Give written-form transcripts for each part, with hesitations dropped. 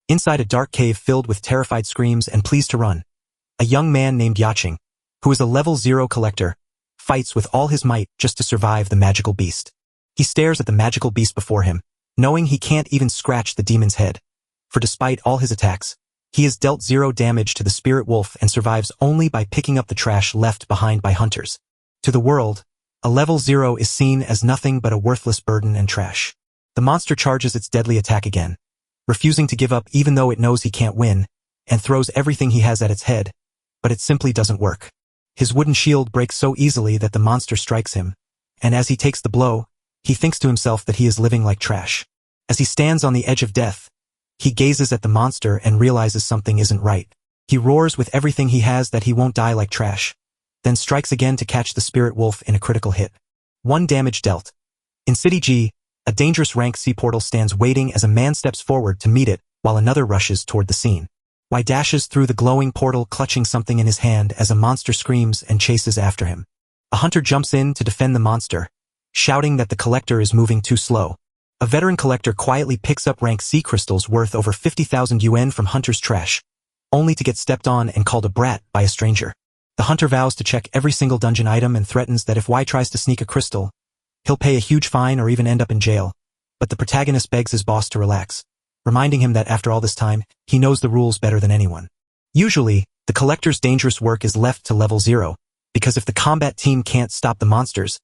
Inside a dark cave filled with terrified screams and pleas to run, a young man named Yaching, who is a level 0 collector, fights with all his might just to survive the magical beast. He stares at the magical beast before him, knowing he can't even scratch the demon's head. For despite all his attacks, he has dealt 0 damage to the spirit wolf and survives only by picking up the trash left behind by hunters. To the world, a level 0 is seen as nothing but a worthless burden and trash. The monster charges its deadly attack again, refusing to give up even though it knows he can't win, and throws everything he has at its head, but it simply doesn't work. His wooden shield breaks so easily that the monster strikes him, and as he takes the blow, he thinks to himself that he is living like trash. As he stands on the edge of death, he gazes at the monster and realizes something isn't right. He roars with everything he has that he won't die like trash, then strikes again to catch the spirit wolf in a critical hit. 1 damage dealt. In City G, a dangerous rank C portal stands waiting as a man steps forward to meet it while another rushes toward the scene. Y dashes through the glowing portal clutching something in his hand as a monster screams and chases after him. A hunter jumps in to defend the monster, shouting that the collector is moving too slow. A veteran collector quietly picks up rank C crystals worth over 50,000 yuan from hunter's trash, only to get stepped on and called a brat by a stranger. The hunter vows to check every single dungeon item and threatens that if Y tries to sneak a crystal, he'll pay a huge fine or even end up in jail. But the protagonist begs his boss to relax, reminding him that after all this time, he knows the rules better than anyone. Usually, the collector's dangerous work is left to level 0, because if the combat team can't stop the monsters,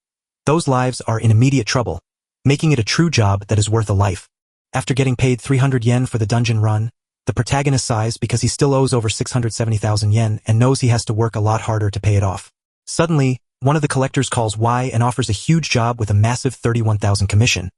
those lives are in immediate trouble, making it a true job that is worth a life. After getting paid 300 yen for the dungeon run, the protagonist sighs because he still owes over 670,000 yen and knows he has to work a lot harder to pay it off. Suddenly, one of the collectors calls Y and offers a huge job with a massive 31,000 commission.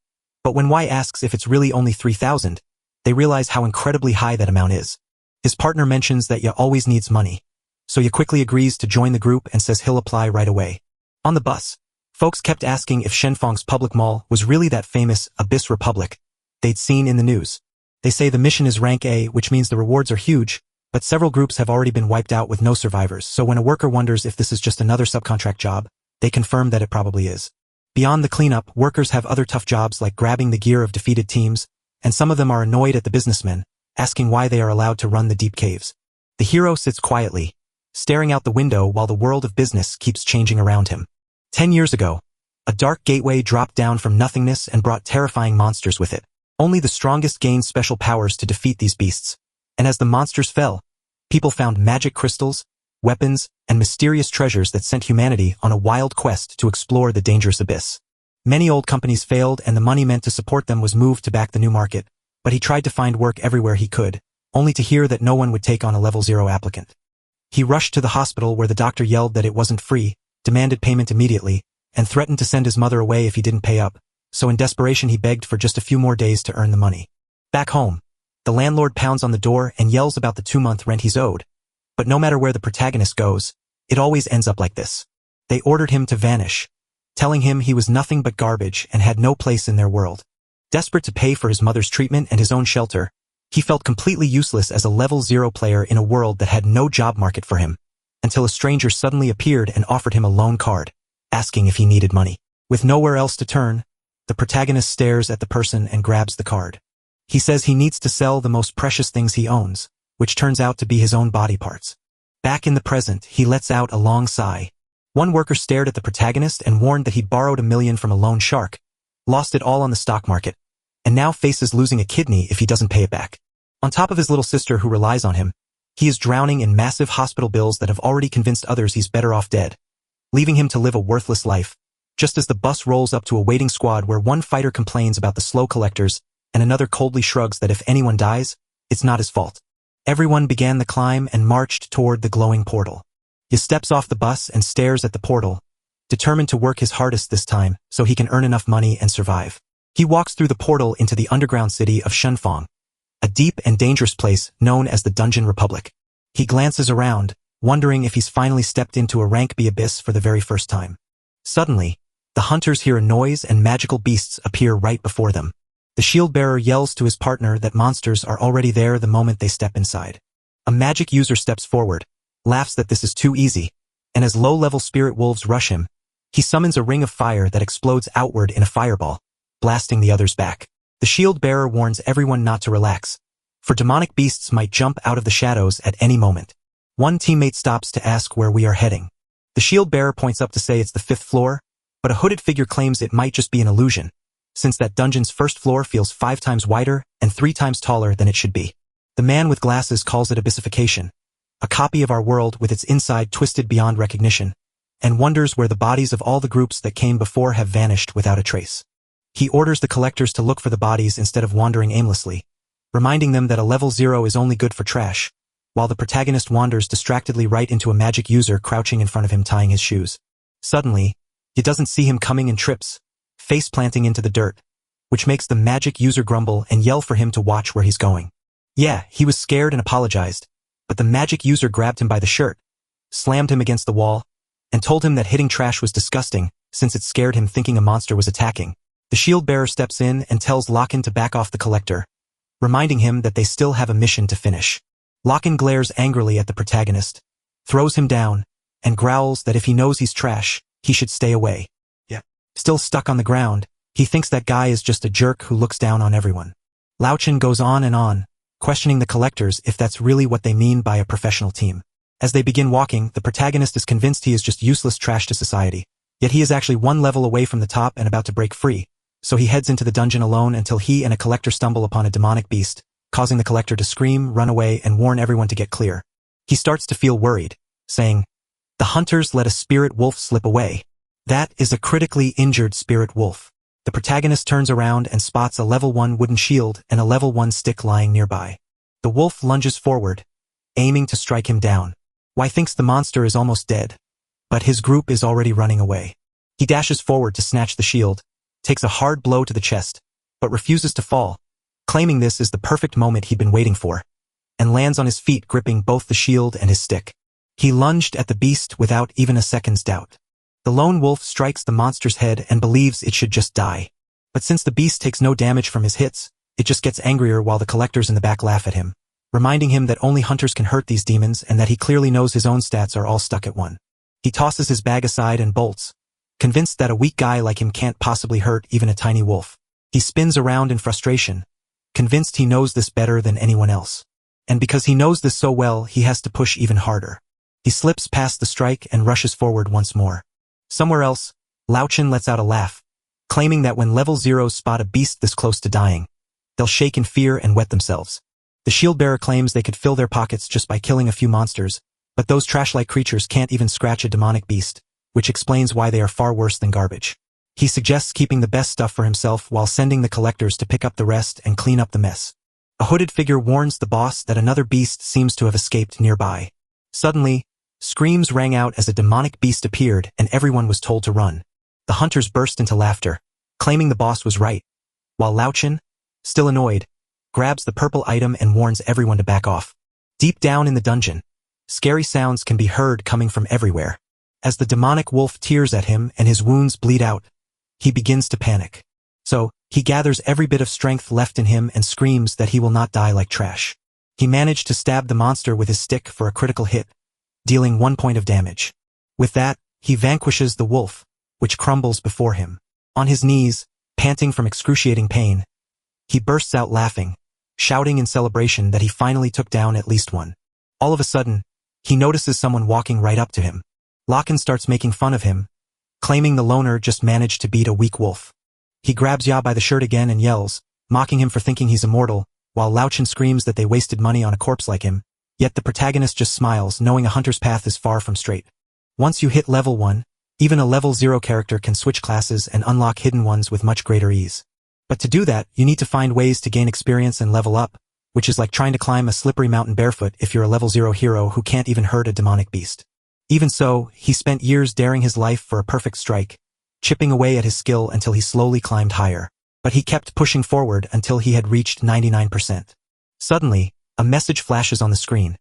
But when Y asks if it's really only 3,000, they realize how incredibly high that amount is. His partner mentions that Ya always needs money, so Ya quickly agrees to join the group and says he'll apply right away. On the bus, folks kept asking if Shenfeng's public mall was really that famous Abyss Republic they'd seen in the news. They say the mission is rank A, which means the rewards are huge, but several groups have already been wiped out with no survivors, so when a worker wonders if this is just another subcontract job, they confirm that it probably is. Beyond the cleanup, workers have other tough jobs like grabbing the gear of defeated teams, and some of them are annoyed at the businessmen, asking why they are allowed to run the deep caves. The hero sits quietly, staring out the window while the world of business keeps changing around him. 10 years ago, a dark gateway dropped down from nothingness and brought terrifying monsters with it. Only the strongest gained special powers to defeat these beasts. And as the monsters fell, people found magic crystals, weapons, and mysterious treasures that sent humanity on a wild quest to explore the dangerous abyss. Many old companies failed and the money meant to support them was moved to back the new market, but he tried to find work everywhere he could, only to hear that no one would take on a level 0 applicant. He rushed to the hospital where the doctor yelled that it wasn't free, demanded payment immediately, and threatened to send his mother away if he didn't pay up, so in desperation he begged for just a few more days to earn the money. Back home, the landlord pounds on the door and yells about the 2-month rent he's owed. But no matter where the protagonist goes, it always ends up like this. They ordered him to vanish, telling him he was nothing but garbage and had no place in their world. Desperate to pay for his mother's treatment and his own shelter, he felt completely useless as a level 0 player in a world that had no job market for him, until a stranger suddenly appeared and offered him a loan card, asking if he needed money. With nowhere else to turn, the protagonist stares at the person and grabs the card. He says he needs to sell the most precious things he owns, which turns out to be his own body parts. Back in the present, he lets out a long sigh. One worker stared at the protagonist and warned that he'd borrowed $1 million from a loan shark, lost it all on the stock market, and now faces losing a kidney if he doesn't pay it back. On top of his little sister who relies on him, he is drowning in massive hospital bills that have already convinced others he's better off dead, leaving him to live a worthless life, just as the bus rolls up to a waiting squad where one fighter complains about the slow collectors and another coldly shrugs that if anyone dies, it's not his fault. Everyone began the climb and marched toward the glowing portal. He steps off the bus and stares at the portal, determined to work his hardest this time so he can earn enough money and survive. He walks through the portal into the underground city of Shenfeng, a deep and dangerous place known as the Dungeon Republic. He glances around, wondering if he's finally stepped into a rank B abyss for the very first time. Suddenly, the hunters hear a noise and magical beasts appear right before them. The shield-bearer yells to his partner that monsters are already there the moment they step inside. A magic user steps forward, laughs that this is too easy, and as low-level spirit wolves rush him, he summons a ring of fire that explodes outward in a fireball, blasting the others back. The shield-bearer warns everyone not to relax, for demonic beasts might jump out of the shadows at any moment. One teammate stops to ask where we are heading. The shield bearer points up to say it's the 5th floor, but a hooded figure claims it might just be an illusion, since that dungeon's 1st floor feels 5 times wider and 3 times taller than it should be. The man with glasses calls it abyssification, a copy of our world with its inside twisted beyond recognition, and wonders where the bodies of all the groups that came before have vanished without a trace. He orders the collectors to look for the bodies instead of wandering aimlessly, reminding them that a level 0 is only good for trash, while the protagonist wanders distractedly right into a magic user crouching in front of him tying his shoes. Suddenly, he doesn't see him coming and trips, face planting into the dirt, which makes the magic user grumble and yell for him to watch where he's going. Yeah, he was scared and apologized, but the magic user grabbed him by the shirt, slammed him against the wall, and told him that hitting trash was disgusting since it scared him thinking a monster was attacking. The shield bearer steps in and tells Locken to back off the collector, reminding him that they still have a mission to finish. Locken glares angrily at the protagonist, throws him down, and growls that if he knows he's trash, he should stay away. Still stuck on the ground, he thinks that guy is just a jerk who looks down on everyone. Lauchen goes on and on, questioning the collectors if that's really what they mean by a professional team. As they begin walking, the protagonist is convinced he is just useless trash to society, yet he is actually 1 level away from the top and about to break free, so he heads into the dungeon alone until he and a collector stumble upon a demonic beast, causing the collector to scream, run away, and warn everyone to get clear. He starts to feel worried, saying, "The hunters let a spirit wolf slip away. That is a critically injured spirit wolf." The protagonist turns around and spots a level 1 wooden shield and a level 1 stick lying nearby. The wolf lunges forward, aiming to strike him down. Why thinks the monster is almost dead, but his group is already running away. He dashes forward to snatch the shield, takes a hard blow to the chest, but refuses to fall, claiming this is the perfect moment he'd been waiting for, and lands on his feet gripping both the shield and his stick. He lunged at the beast without even a second's doubt. The lone wolf strikes the monster's head and believes it should just die. But since the beast takes no damage from his hits, it just gets angrier while the collectors in the back laugh at him, reminding him that only hunters can hurt these demons and that he clearly knows his own stats are all stuck at 1. He tosses his bag aside and bolts, convinced that a weak guy like him can't possibly hurt even a tiny wolf. He spins around in frustration, convinced he knows this better than anyone else. And because he knows this so well, he has to push even harder. He slips past the strike and rushes forward once more. Somewhere else, Lauchen lets out a laugh, claiming that when level 0s spot a beast this close to dying, they'll shake in fear and wet themselves. The shield bearer claims they could fill their pockets just by killing a few monsters, but those trash-like creatures can't even scratch a demonic beast, which explains why they are far worse than garbage. He suggests keeping the best stuff for himself while sending the collectors to pick up the rest and clean up the mess. A hooded figure warns the boss that another beast seems to have escaped nearby. Suddenly, screams rang out as a demonic beast appeared and everyone was told to run. The hunters burst into laughter, claiming the boss was right, while Lauchen, still annoyed, grabs the purple item and warns everyone to back off. Deep down in the dungeon, scary sounds can be heard coming from everywhere. As the demonic wolf tears at him and his wounds bleed out, he begins to panic. So, he gathers every bit of strength left in him and screams that he will not die like trash. He managed to stab the monster with his stick for a critical hit, dealing 1 point of damage. With that, he vanquishes the wolf, which crumbles before him. On his knees, panting from excruciating pain, he bursts out laughing, shouting in celebration that he finally took down at least one. All of a sudden, he notices someone walking right up to him. Locken starts making fun of him, claiming the loner just managed to beat a weak wolf. He grabs Ya by the shirt again and yells, mocking him for thinking he's immortal, while Lauchen screams that they wasted money on a corpse like him. Yet the protagonist just smiles, knowing a hunter's path is far from straight. Once you hit level 1, even a level 0 character can switch classes and unlock hidden ones with much greater ease. But to do that, you need to find ways to gain experience and level up, which is like trying to climb a slippery mountain barefoot if you're a level 0 hero who can't even hurt a demonic beast. Even so, he spent years daring his life for a perfect strike, chipping away at his skill until he slowly climbed higher. But he kept pushing forward until he had reached 99%. Suddenly, a message flashes on the screen.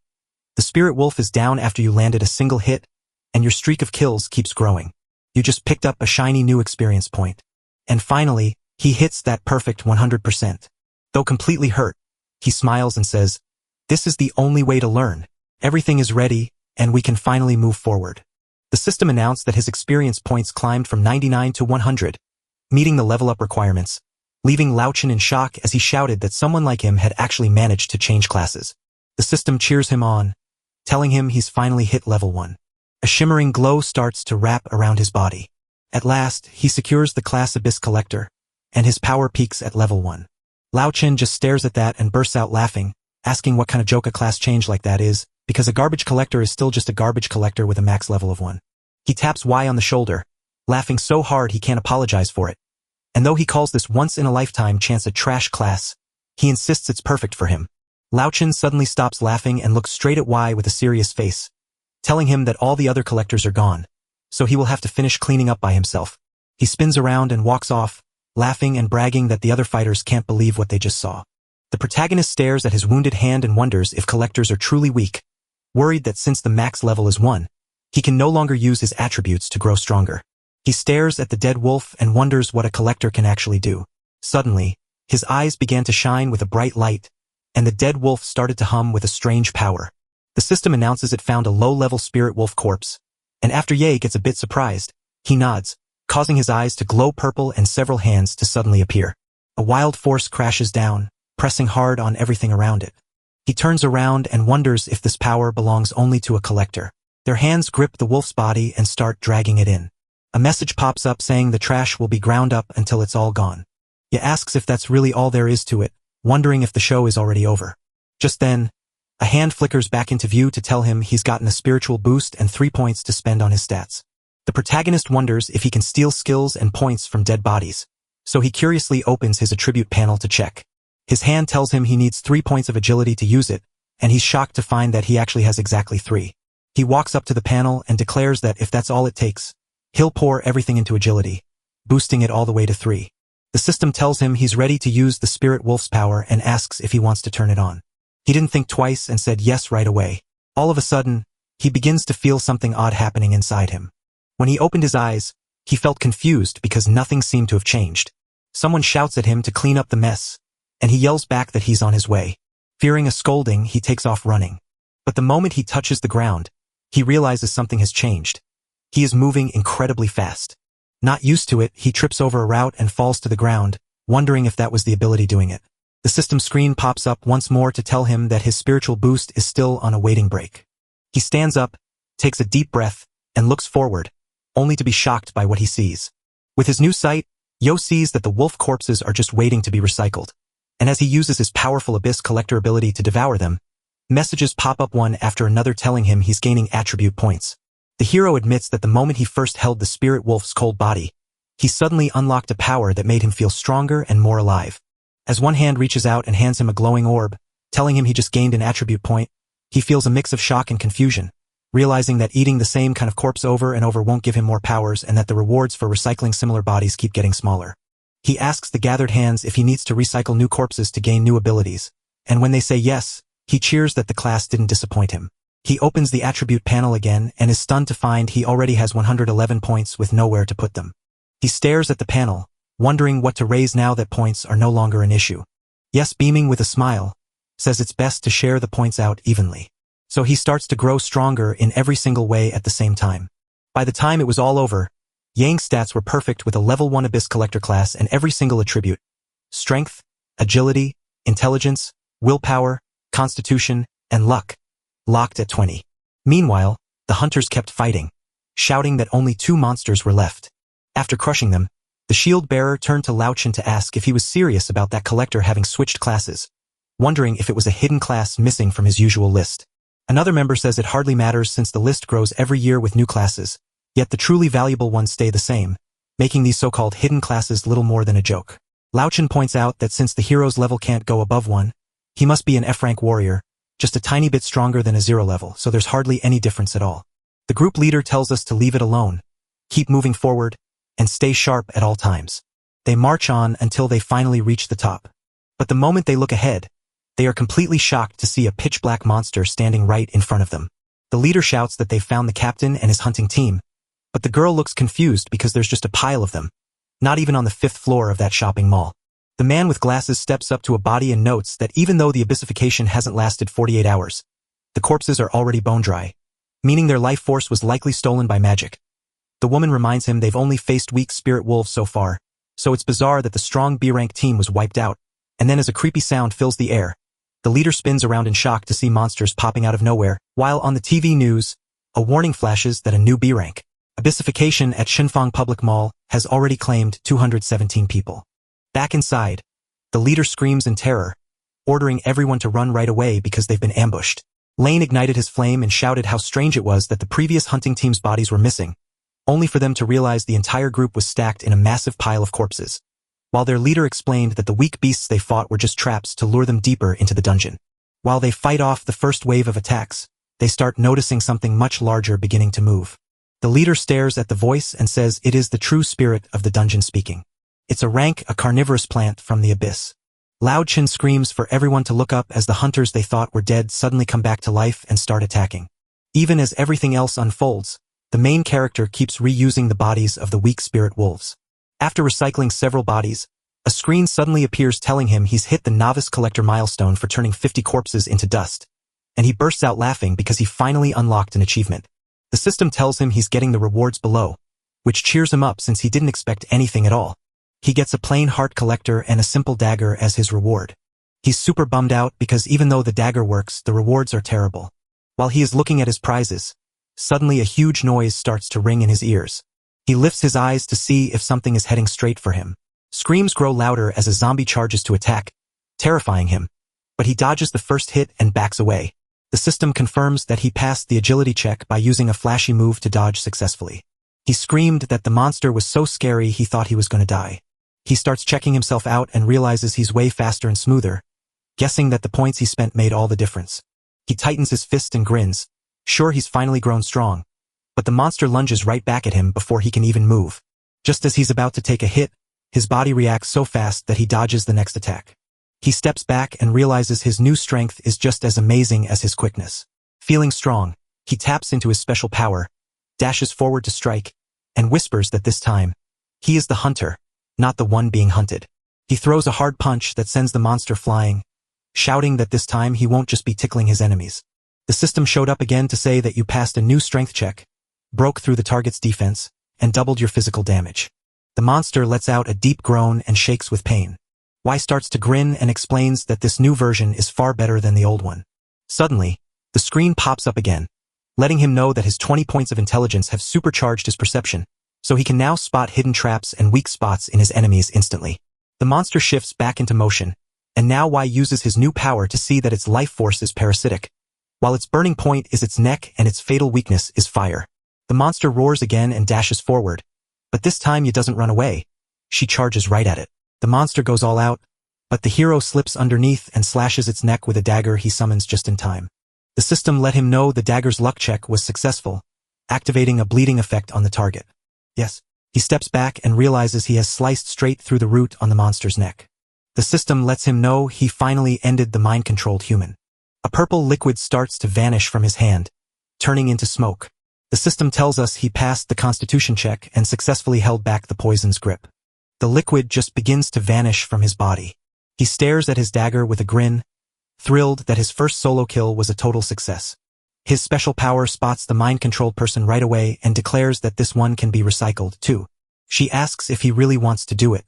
The spirit wolf is down after you landed a single hit, and your streak of kills keeps growing. You just picked up a shiny new experience point. And finally, he hits that perfect 100%. Though completely hurt, he smiles and says, "This is the only way to learn. Everything is ready, and we can finally move forward." The system announced that his experience points climbed from 99 to 100, meeting the level up requirements, leaving Lao Chen in shock as he shouted that someone like him had actually managed to change classes. The system cheers him on, telling him he's finally hit level 1. A shimmering glow starts to wrap around his body. At last, he secures the class Abyss Collector, and his power peaks at level 1. Lao Chen just stares at that and bursts out laughing, asking what kind of joke a class change like that is, because a garbage collector is still just a garbage collector with a max level of 1. He taps Y on the shoulder, laughing so hard he can't apologize for it. And though he calls this once-in-a-lifetime chance a trash class, he insists it's perfect for him. Lao Chen suddenly stops laughing and looks straight at Y with a serious face, telling him that all the other collectors are gone, so he will have to finish cleaning up by himself. He spins around and walks off, laughing and bragging that the other fighters can't believe what they just saw. The protagonist stares at his wounded hand and wonders if collectors are truly weak, worried that since the max level is 1, he can no longer use his attributes to grow stronger. He stares at the dead wolf and wonders what a collector can actually do. Suddenly, his eyes began to shine with a bright light, and the dead wolf started to hum with a strange power. The system announces it found a low-level spirit wolf corpse, and after Ye gets a bit surprised, he nods, causing his eyes to glow purple and several hands to suddenly appear. A wild force crashes down, pressing hard on everything around it. He turns around and wonders if this power belongs only to a collector. Their hands grip the wolf's body and start dragging it in. A message pops up saying the trash will be ground up until it's all gone. Ye asks if that's really all there is to it, wondering if the show is already over. Just then, a hand flickers back into view to tell him he's gotten a spiritual boost and 3 points to spend on his stats. The protagonist wonders if he can steal skills and points from dead bodies, so he curiously opens his attribute panel to check. His hand tells him he needs 3 points of agility to use it, and he's shocked to find that he actually has exactly 3. He walks up to the panel and declares that if that's all it takes, he'll pour everything into agility, boosting it all the way to 3. The system tells him he's ready to use the spirit wolf's power and asks if he wants to turn it on. He didn't think twice and said yes right away. All of a sudden, he begins to feel something odd happening inside him. When he opened his eyes, he felt confused because nothing seemed to have changed. Someone shouts at him to clean up the mess, and he yells back that he's on his way. Fearing a scolding, he takes off running. But the moment he touches the ground, he realizes something has changed. He is moving incredibly fast. Not used to it, he trips over a route and falls to the ground, wondering if that was the ability doing it. The system screen pops up once more to tell him that his spiritual boost is still on a waiting break. He stands up, takes a deep breath, and looks forward, only to be shocked by what he sees. With his new sight, Yo sees that the wolf corpses are just waiting to be recycled. And as he uses his powerful Abyss Collector ability to devour them, messages pop up one after another telling him he's gaining attribute points. The hero admits that the moment he first held the spirit wolf's cold body, he suddenly unlocked a power that made him feel stronger and more alive. As one hand reaches out and hands him a glowing orb, telling him he just gained an attribute point, he feels a mix of shock and confusion, realizing that eating the same kind of corpse over and over won't give him more powers and that the rewards for recycling similar bodies keep getting smaller. He asks the gathered hands if he needs to recycle new corpses to gain new abilities, and when they say yes, he cheers that the class didn't disappoint him. He opens the attribute panel again and is stunned to find he already has 111 points with nowhere to put them. He stares at the panel, wondering what to raise now that points are no longer an issue. Yes, beaming with a smile, says it's best to share the points out evenly. So he starts to grow stronger in every single way at the same time. By the time it was all over, Yang's stats were perfect with a level 1 Abyss Collector class and every single attribute: strength, agility, intelligence, willpower, constitution, and luck, locked at 20. Meanwhile, the hunters kept fighting, shouting that only 2 monsters were left. After crushing them, the shield bearer turned to Lao Chen to ask if he was serious about that collector having switched classes, wondering if it was a hidden class missing from his usual list. Another member says it hardly matters since the list grows every year with new classes, yet the truly valuable ones stay the same, making these so-called hidden classes little more than a joke. Lao Chen points out that since the hero's level can't go above 1, he must be an F-rank warrior, just a tiny bit stronger than a 0 level, so there's hardly any difference at all. The group leader tells us to leave it alone, keep moving forward, and stay sharp at all times. They march on until they finally reach the top. But the moment they look ahead, they are completely shocked to see a pitch-black monster standing right in front of them. The leader shouts that they've found the captain and his hunting team, but the girl looks confused because there's just a pile of them, not even on the 5th floor of that shopping mall. The man with glasses steps up to a body and notes that even though the abyssification hasn't lasted 48 hours, the corpses are already bone-dry, meaning their life force was likely stolen by magic. The woman reminds him they've only faced weak spirit wolves so far, so it's bizarre that the strong B-rank team was wiped out. And then as a creepy sound fills the air, the leader spins around in shock to see monsters popping out of nowhere, while on the TV news, a warning flashes that a new B-rank abyssification at Shinfang Public Mall has already claimed 217 people. Back inside, the leader screams in terror, ordering everyone to run right away because they've been ambushed. Lane ignited his flame and shouted how strange it was that the previous hunting team's bodies were missing, only for them to realize the entire group was stacked in a massive pile of corpses, while their leader explained that the weak beasts they fought were just traps to lure them deeper into the dungeon. While they fight off the first wave of attacks, they start noticing something much larger beginning to move. The leader stares at the voice and says it is the true spirit of the dungeon speaking. It's a carnivorous plant from the abyss. Loud Chin screams for everyone to look up as the hunters they thought were dead suddenly come back to life and start attacking. Even as everything else unfolds, the main character keeps reusing the bodies of the weak spirit wolves. After recycling several bodies, a screen suddenly appears telling him he's hit the novice collector milestone for turning 50 corpses into dust, and he bursts out laughing because he finally unlocked an achievement. The system tells him he's getting the rewards below, which cheers him up since he didn't expect anything at all. He gets a plain heart collector and a simple dagger as his reward. He's super bummed out because even though the dagger works, the rewards are terrible. While he is looking at his prizes, suddenly a huge noise starts to ring in his ears. He lifts his eyes to see if something is heading straight for him. Screams grow louder as a zombie charges to attack, terrifying him, but he dodges the first hit and backs away. The system confirms that he passed the agility check by using a flashy move to dodge successfully. He screamed that the monster was so scary he thought he was going to die. He starts checking himself out and realizes he's way faster and smoother, guessing that the points he spent made all the difference. He tightens his fist and grins, sure he's finally grown strong, but the monster lunges right back at him before he can even move. Just as he's about to take a hit, his body reacts so fast that he dodges the next attack. He steps back and realizes his new strength is just as amazing as his quickness. Feeling strong, he taps into his special power, dashes forward to strike, and whispers that this time, he is the hunter, not the one being hunted. He throws a hard punch that sends the monster flying, shouting that this time he won't just be tickling his enemies. The system showed up again to say that you passed a new strength check, broke through the target's defense, and doubled your physical damage. The monster lets out a deep groan and shakes with pain. Y starts to grin and explains that this new version is far better than the old one. Suddenly, the screen pops up again, letting him know that his 20 points of intelligence have supercharged his perception, so he can now spot hidden traps and weak spots in his enemies instantly. The monster shifts back into motion, and now Y uses his new power to see that its life force is parasitic, while its burning point is its neck and its fatal weakness is fire. The monster roars again and dashes forward, but this time it doesn't run away. She charges right at it. The monster goes all out, but the hero slips underneath and slashes its neck with a dagger he summons just in time. The system let him know the dagger's luck check was successful, activating a bleeding effect on the target. Yes. He steps back and realizes he has sliced straight through the root on the monster's neck. The system lets him know he finally ended the mind-controlled human. A purple liquid starts to vanish from his hand, turning into smoke. The system tells us he passed the constitution check and successfully held back the poison's grip. The liquid just begins to vanish from his body. He stares at his dagger with a grin, thrilled that his first solo kill was a total success. His special power spots the mind-controlled person right away and declares that this one can be recycled, too. She asks if he really wants to do it.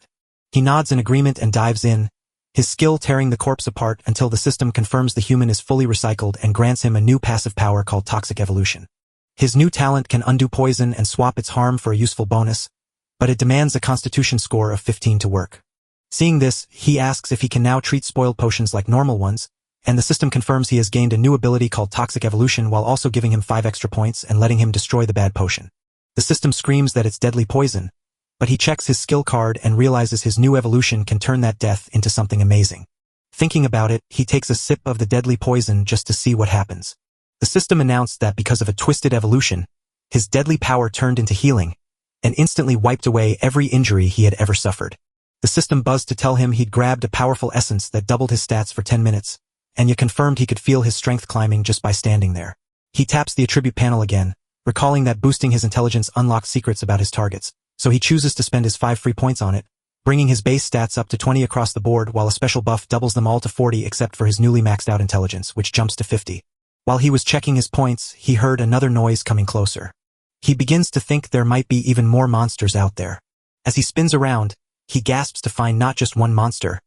He nods in agreement and dives in, his skill tearing the corpse apart until the system confirms the human is fully recycled and grants him a new passive power called Toxic Evolution. His new talent can undo poison and swap its harm for a useful bonus, but it demands a constitution score of 15 to work. Seeing this, he asks if he can now treat spoiled potions like normal ones, and the system confirms he has gained a new ability called Toxic Evolution while also giving him 5 extra points and letting him destroy the bad potion. The system screams that it's deadly poison, but he checks his skill card and realizes his new evolution can turn that death into something amazing. Thinking about it, he takes a sip of the deadly poison just to see what happens. The system announced that because of a twisted evolution, his deadly power turned into healing, and instantly wiped away every injury he had ever suffered. The system buzzed to tell him he'd grabbed a powerful essence that doubled his stats for 10 minutes, and yet confirmed he could feel his strength climbing just by standing there. He taps the attribute panel again, recalling that boosting his intelligence unlocks secrets about his targets, so he chooses to spend his 5 free points on it, bringing his base stats up to 20 across the board while a special buff doubles them all to 40 except for his newly maxed out intelligence, which jumps to 50. While he was checking his points, he heard another noise coming closer. He begins to think there might be even more monsters out there. As he spins around, he gasps to find not just one monster,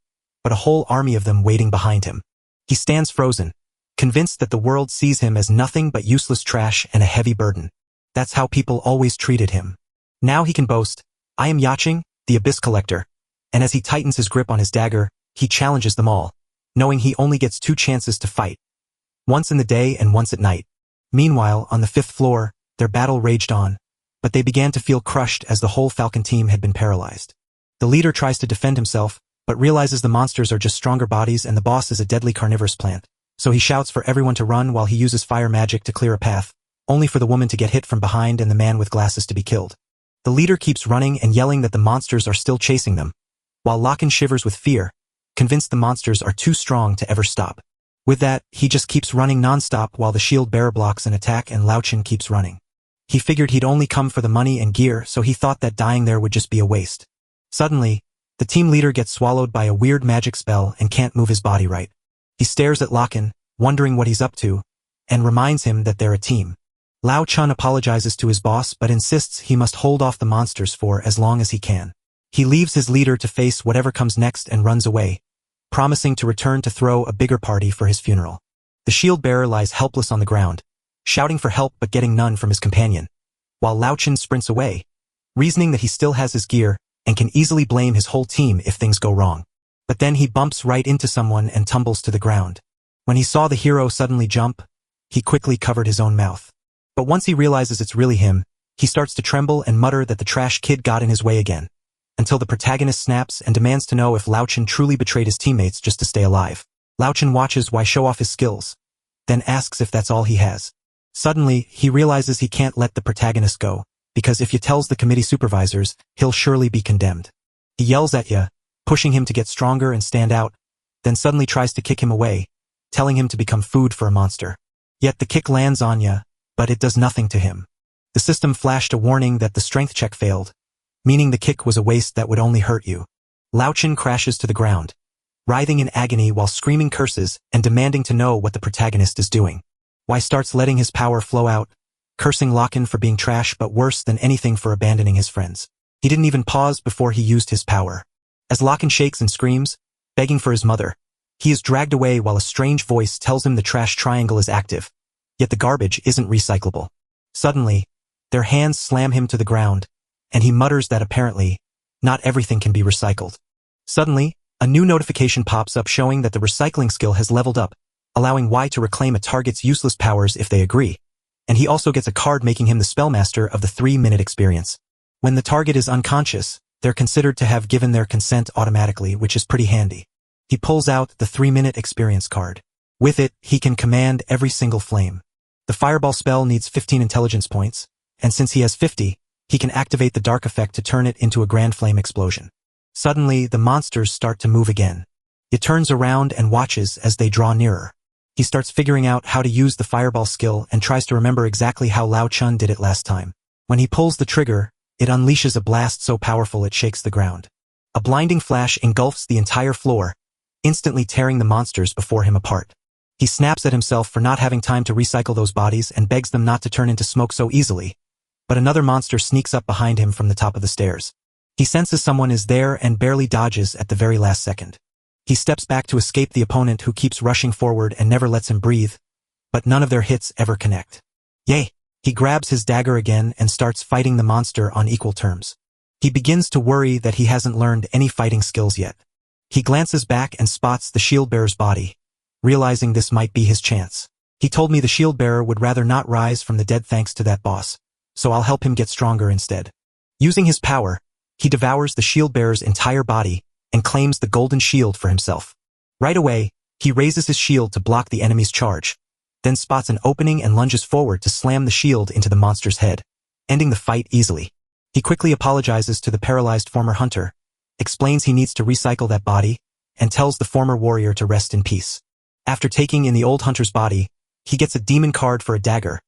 but a whole army of them waiting behind him. He stands frozen, convinced that the world sees him as nothing but useless trash and a heavy burden. That's how people always treated him. Now he can boast, "I am Yaching, the Abyss Collector," and as he tightens his grip on his dagger, he challenges them all, knowing he only gets 2 chances to fight. Once in the day and once at night. Meanwhile, on the 5th floor, their battle raged on, but they began to feel crushed as the whole Falcon team had been paralyzed. The leader tries to defend himself, but realizes the monsters are just stronger bodies and the boss is a deadly carnivorous plant. So he shouts for everyone to run while he uses fire magic to clear a path, only for the woman to get hit from behind and the man with glasses to be killed. The leader keeps running and yelling that the monsters are still chasing them, while Locken shivers with fear, convinced the monsters are too strong to ever stop. With that, he just keeps running non-stop while the shield bearer blocks an attack and Lauchen keeps running. He figured he'd only come for the money and gear, so he thought that dying there would just be a waste. Suddenly, the team leader gets swallowed by a weird magic spell and can't move his body right. He stares at Locken, wondering what he's up to, and reminds him that they're a team. Lao Chun apologizes to his boss but insists he must hold off the monsters for as long as he can. He leaves his leader to face whatever comes next and runs away, promising to return to throw a bigger party for his funeral. The shield bearer lies helpless on the ground, shouting for help but getting none from his companion, while Lao Chun sprints away, reasoning that he still has his gear and can easily blame his whole team if things go wrong. But then he bumps right into someone and tumbles to the ground. When he saw the hero suddenly jump, he quickly covered his own mouth. But once he realizes it's really him, he starts to tremble and mutter that the trash kid got in his way again, until the protagonist snaps and demands to know if Lauchen truly betrayed his teammates just to stay alive. Lauchen watches why show off his skills, then asks if that's all he has. Suddenly, he realizes he can't let the protagonist go, because if he tells the committee supervisors, he'll surely be condemned. He yells at Ya, pushing him to get stronger and stand out, then suddenly tries to kick him away, telling him to become food for a monster. Yet the kick lands on Ya, but it does nothing to him. The system flashed a warning that the strength check failed, meaning the kick was a waste that would only hurt you. Lauchen crashes to the ground, writhing in agony while screaming curses and demanding to know what the protagonist is doing. Y starts letting his power flow out, cursing Locken for being trash but worse than anything for abandoning his friends. He didn't even pause before he used his power. As Locken shakes and screams, begging for his mother, he is dragged away while a strange voice tells him the trash triangle is active, yet the garbage isn't recyclable. Suddenly, their hands slam him to the ground, and he mutters that apparently, not everything can be recycled. Suddenly, a new notification pops up showing that the recycling skill has leveled up, allowing Y to reclaim a target's useless powers if they agree, and he also gets a card making him the spellmaster of the 3-minute experience. When the target is unconscious, they're considered to have given their consent automatically, which is pretty handy. He pulls out the 3-minute experience card. With it, he can command every single flame. The fireball spell needs 15 intelligence points, and since he has 50, he can activate the dark effect to turn it into a grand flame explosion. Suddenly, the monsters start to move again. He turns around and watches as they draw nearer. He starts figuring out how to use the fireball skill and tries to remember exactly how Lao Chun did it last time. When he pulls the trigger, it unleashes a blast so powerful it shakes the ground. A blinding flash engulfs the entire floor, instantly tearing the monsters before him apart. He snaps at himself for not having time to recycle those bodies and begs them not to turn into smoke so easily, but another monster sneaks up behind him from the top of the stairs. He senses someone is there and barely dodges at the very last second. He steps back to escape the opponent who keeps rushing forward and never lets him breathe, but none of their hits ever connect. Yay! He grabs his dagger again and starts fighting the monster on equal terms. He begins to worry that he hasn't learned any fighting skills yet. He glances back and spots the shield bearer's body, realizing this might be his chance. He told me the shield bearer would rather not rise from the dead thanks to that boss, so I'll help him get stronger instead. Using his power, he devours the shield bearer's entire body and claims the golden shield for himself. Right away, he raises his shield to block the enemy's charge, then spots an opening and lunges forward to slam the shield into the monster's head, ending the fight easily. He quickly apologizes to the paralyzed former hunter, explains he needs to recycle that body, and tells the former warrior to rest in peace. After taking in the old hunter's body, he gets a demon card for a dagger,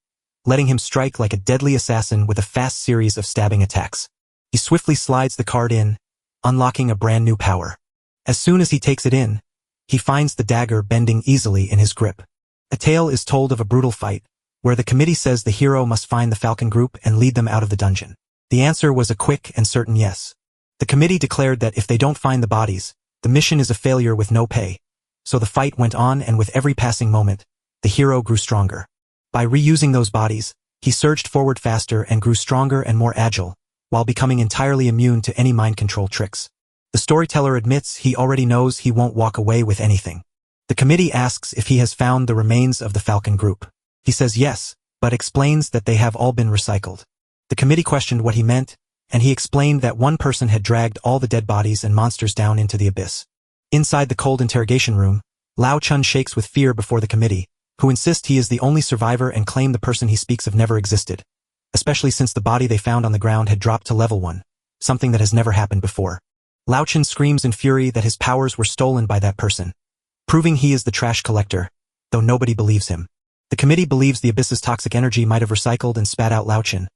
letting him strike like a deadly assassin with a fast series of stabbing attacks. He swiftly slides the card in, unlocking a brand new power. As soon as he takes it in, he finds the dagger bending easily in his grip. A tale is told of a brutal fight, where the committee says the hero must find the Falcon group and lead them out of the dungeon. The answer was a quick and certain yes. The committee declared that if they don't find the bodies, the mission is a failure with no pay. So the fight went on, and with every passing moment, the hero grew stronger. By reusing those bodies, he surged forward faster and grew stronger and more agile, while becoming entirely immune to any mind control tricks. The storyteller admits he already knows he won't walk away with anything. The committee asks if he has found the remains of the Falcon group. He says yes, but explains that they have all been recycled. The committee questioned what he meant, and he explained that one person had dragged all the dead bodies and monsters down into the abyss. Inside the cold interrogation room, Lao Chun shakes with fear before the committee, who insist he is the only survivor and claim the person he speaks of never existed, especially since the body they found on the ground had dropped to level 1, something that has never happened before. Lao Chun screams in fury that his powers were stolen by that person, proving he is the trash collector, though nobody believes him. The committee believes the abyss's toxic energy might have recycled and spat out Lao Chun,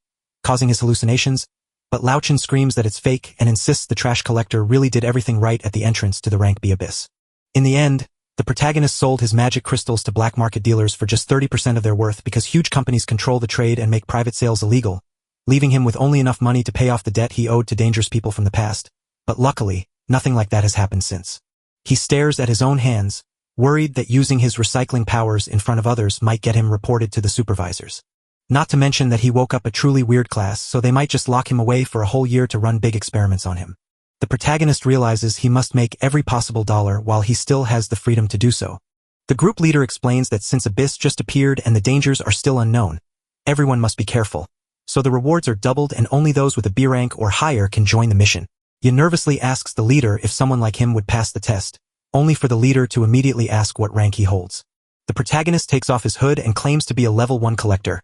causing his hallucinations, but Lao Chun screams that it's fake and insists the trash collector really did everything right at the entrance to the rank B abyss. In the end, the protagonist sold his magic crystals to black market dealers for just 30% of their worth because huge companies control the trade and make private sales illegal, leaving him with only enough money to pay off the debt he owed to dangerous people from the past. But luckily, nothing like that has happened since. He stares at his own hands, worried that using his recycling powers in front of others might get him reported to the supervisors. Not to mention that he woke up a truly weird class, so they might just lock him away for a whole year to run big experiments on him. The protagonist realizes he must make every possible dollar while he still has the freedom to do so. The group leader explains that since Abyss just appeared and the dangers are still unknown, everyone must be careful. So the rewards are doubled and only those with a B rank or higher can join the mission. He nervously asks the leader if someone like him would pass the test, only for the leader to immediately ask what rank he holds. The protagonist takes off his hood and claims to be a level 1 collector,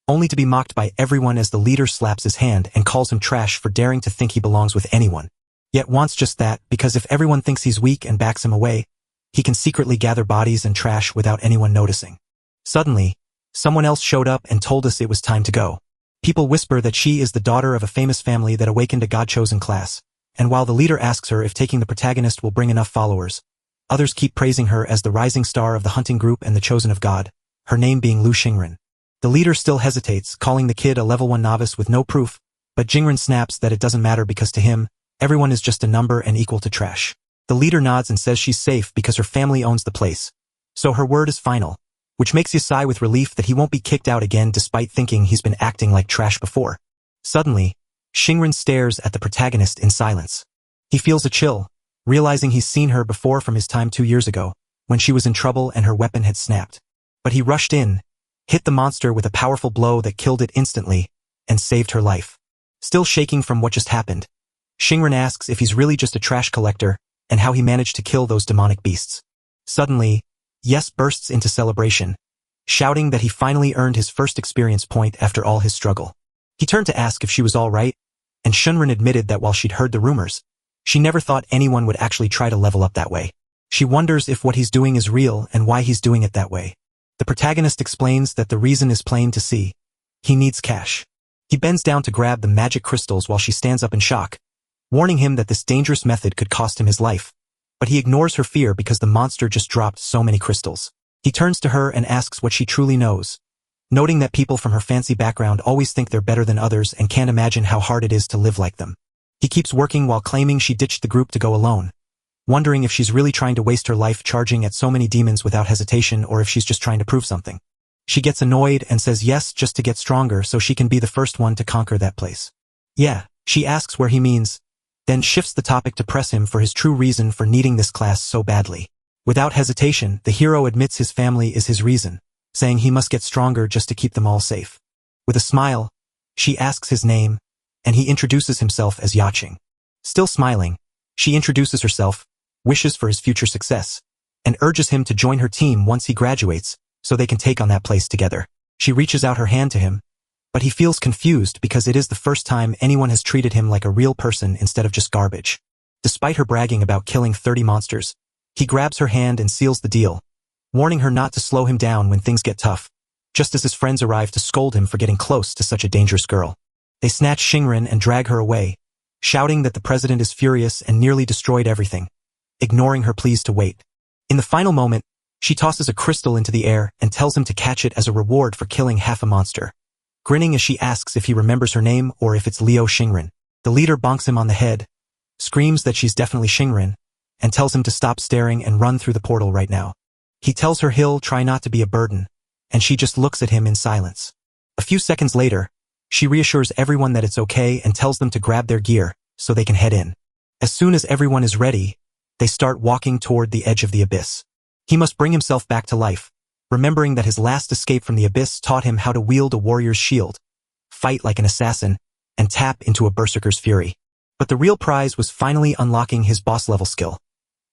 only to be mocked by everyone as the leader slaps his hand and calls him trash for daring to think he belongs with anyone. Yet wants just that, because if everyone thinks he's weak and backs him away, he can secretly gather bodies and trash without anyone noticing. Suddenly, someone else showed up and told us it was time to go. People whisper that she is the daughter of a famous family that awakened a God-chosen class, and while the leader asks her if taking the protagonist will bring enough followers, others keep praising her as the rising star of the hunting group and the chosen of God, her name being Lu Xingren. The leader still hesitates, calling the kid a level 1 novice with no proof, but Xingren snaps that it doesn't matter because to him, everyone is just a number and equal to trash. The leader nods and says she's safe because her family owns the place. So her word is final, which makes you sigh with relief that he won't be kicked out again despite thinking he's been acting like trash before. Suddenly, Xingren stares at the protagonist in silence. He feels a chill, realizing he's seen her before from his time 2 years ago, when she was in trouble and her weapon had snapped. But he rushed in, hit the monster with a powerful blow that killed it instantly, and saved her life. Still shaking from what just happened, Xingren asks if he's really just a trash collector and how he managed to kill those demonic beasts. Suddenly, Yes bursts into celebration, shouting that he finally earned his first experience point after all his struggle. He turned to ask if she was all right, and Shunren admitted that while she'd heard the rumors, she never thought anyone would actually try to level up that way. She wonders if what he's doing is real and why he's doing it that way. The protagonist explains that the reason is plain to see. He needs cash. He bends down to grab the magic crystals while she stands up in shock, warning him that this dangerous method could cost him his life. But he ignores her fear because the monster just dropped so many crystals. He turns to her and asks what she truly knows, noting that people from her fancy background always think they're better than others and can't imagine how hard it is to live like them. He keeps working while claiming she ditched the group to go alone, wondering if she's really trying to waste her life charging at so many demons without hesitation or if she's just trying to prove something. She gets annoyed and says yes just to get stronger so she can be the first one to conquer that place. Yeah, she asks where he means, then shifts the topic to press him for his true reason for needing this class so badly. Without hesitation, the hero admits his family is his reason, saying he must get stronger just to keep them all safe. With a smile, she asks his name, and he introduces himself as Yaching. Still smiling, she introduces herself, wishes for his future success, and urges him to join her team once he graduates, so they can take on that place together. She reaches out her hand to him, but he feels confused because it is the first time anyone has treated him like a real person instead of just garbage. Despite her bragging about killing 30 monsters, he grabs her hand and seals the deal, warning her not to slow him down when things get tough, just as his friends arrive to scold him for getting close to such a dangerous girl. They snatch Xingren and drag her away, shouting that the president is furious and nearly destroyed everything, ignoring her pleas to wait. In the final moment, she tosses a crystal into the air and tells him to catch it as a reward for killing half a monster. Grinning as she asks if he remembers her name or if it's Liu Xingren. The leader bonks him on the head, screams that she's definitely Xingren, and tells him to stop staring and run through the portal right now. He tells her he'll try not to be a burden, and she just looks at him in silence. A few seconds later, she reassures everyone that it's okay and tells them to grab their gear so they can head in. As soon as everyone is ready, they start walking toward the edge of the abyss. He must bring himself back to life, remembering that his last escape from the abyss taught him how to wield a warrior's shield, fight like an assassin, and tap into a berserker's fury. But the real prize was finally unlocking his boss-level skill,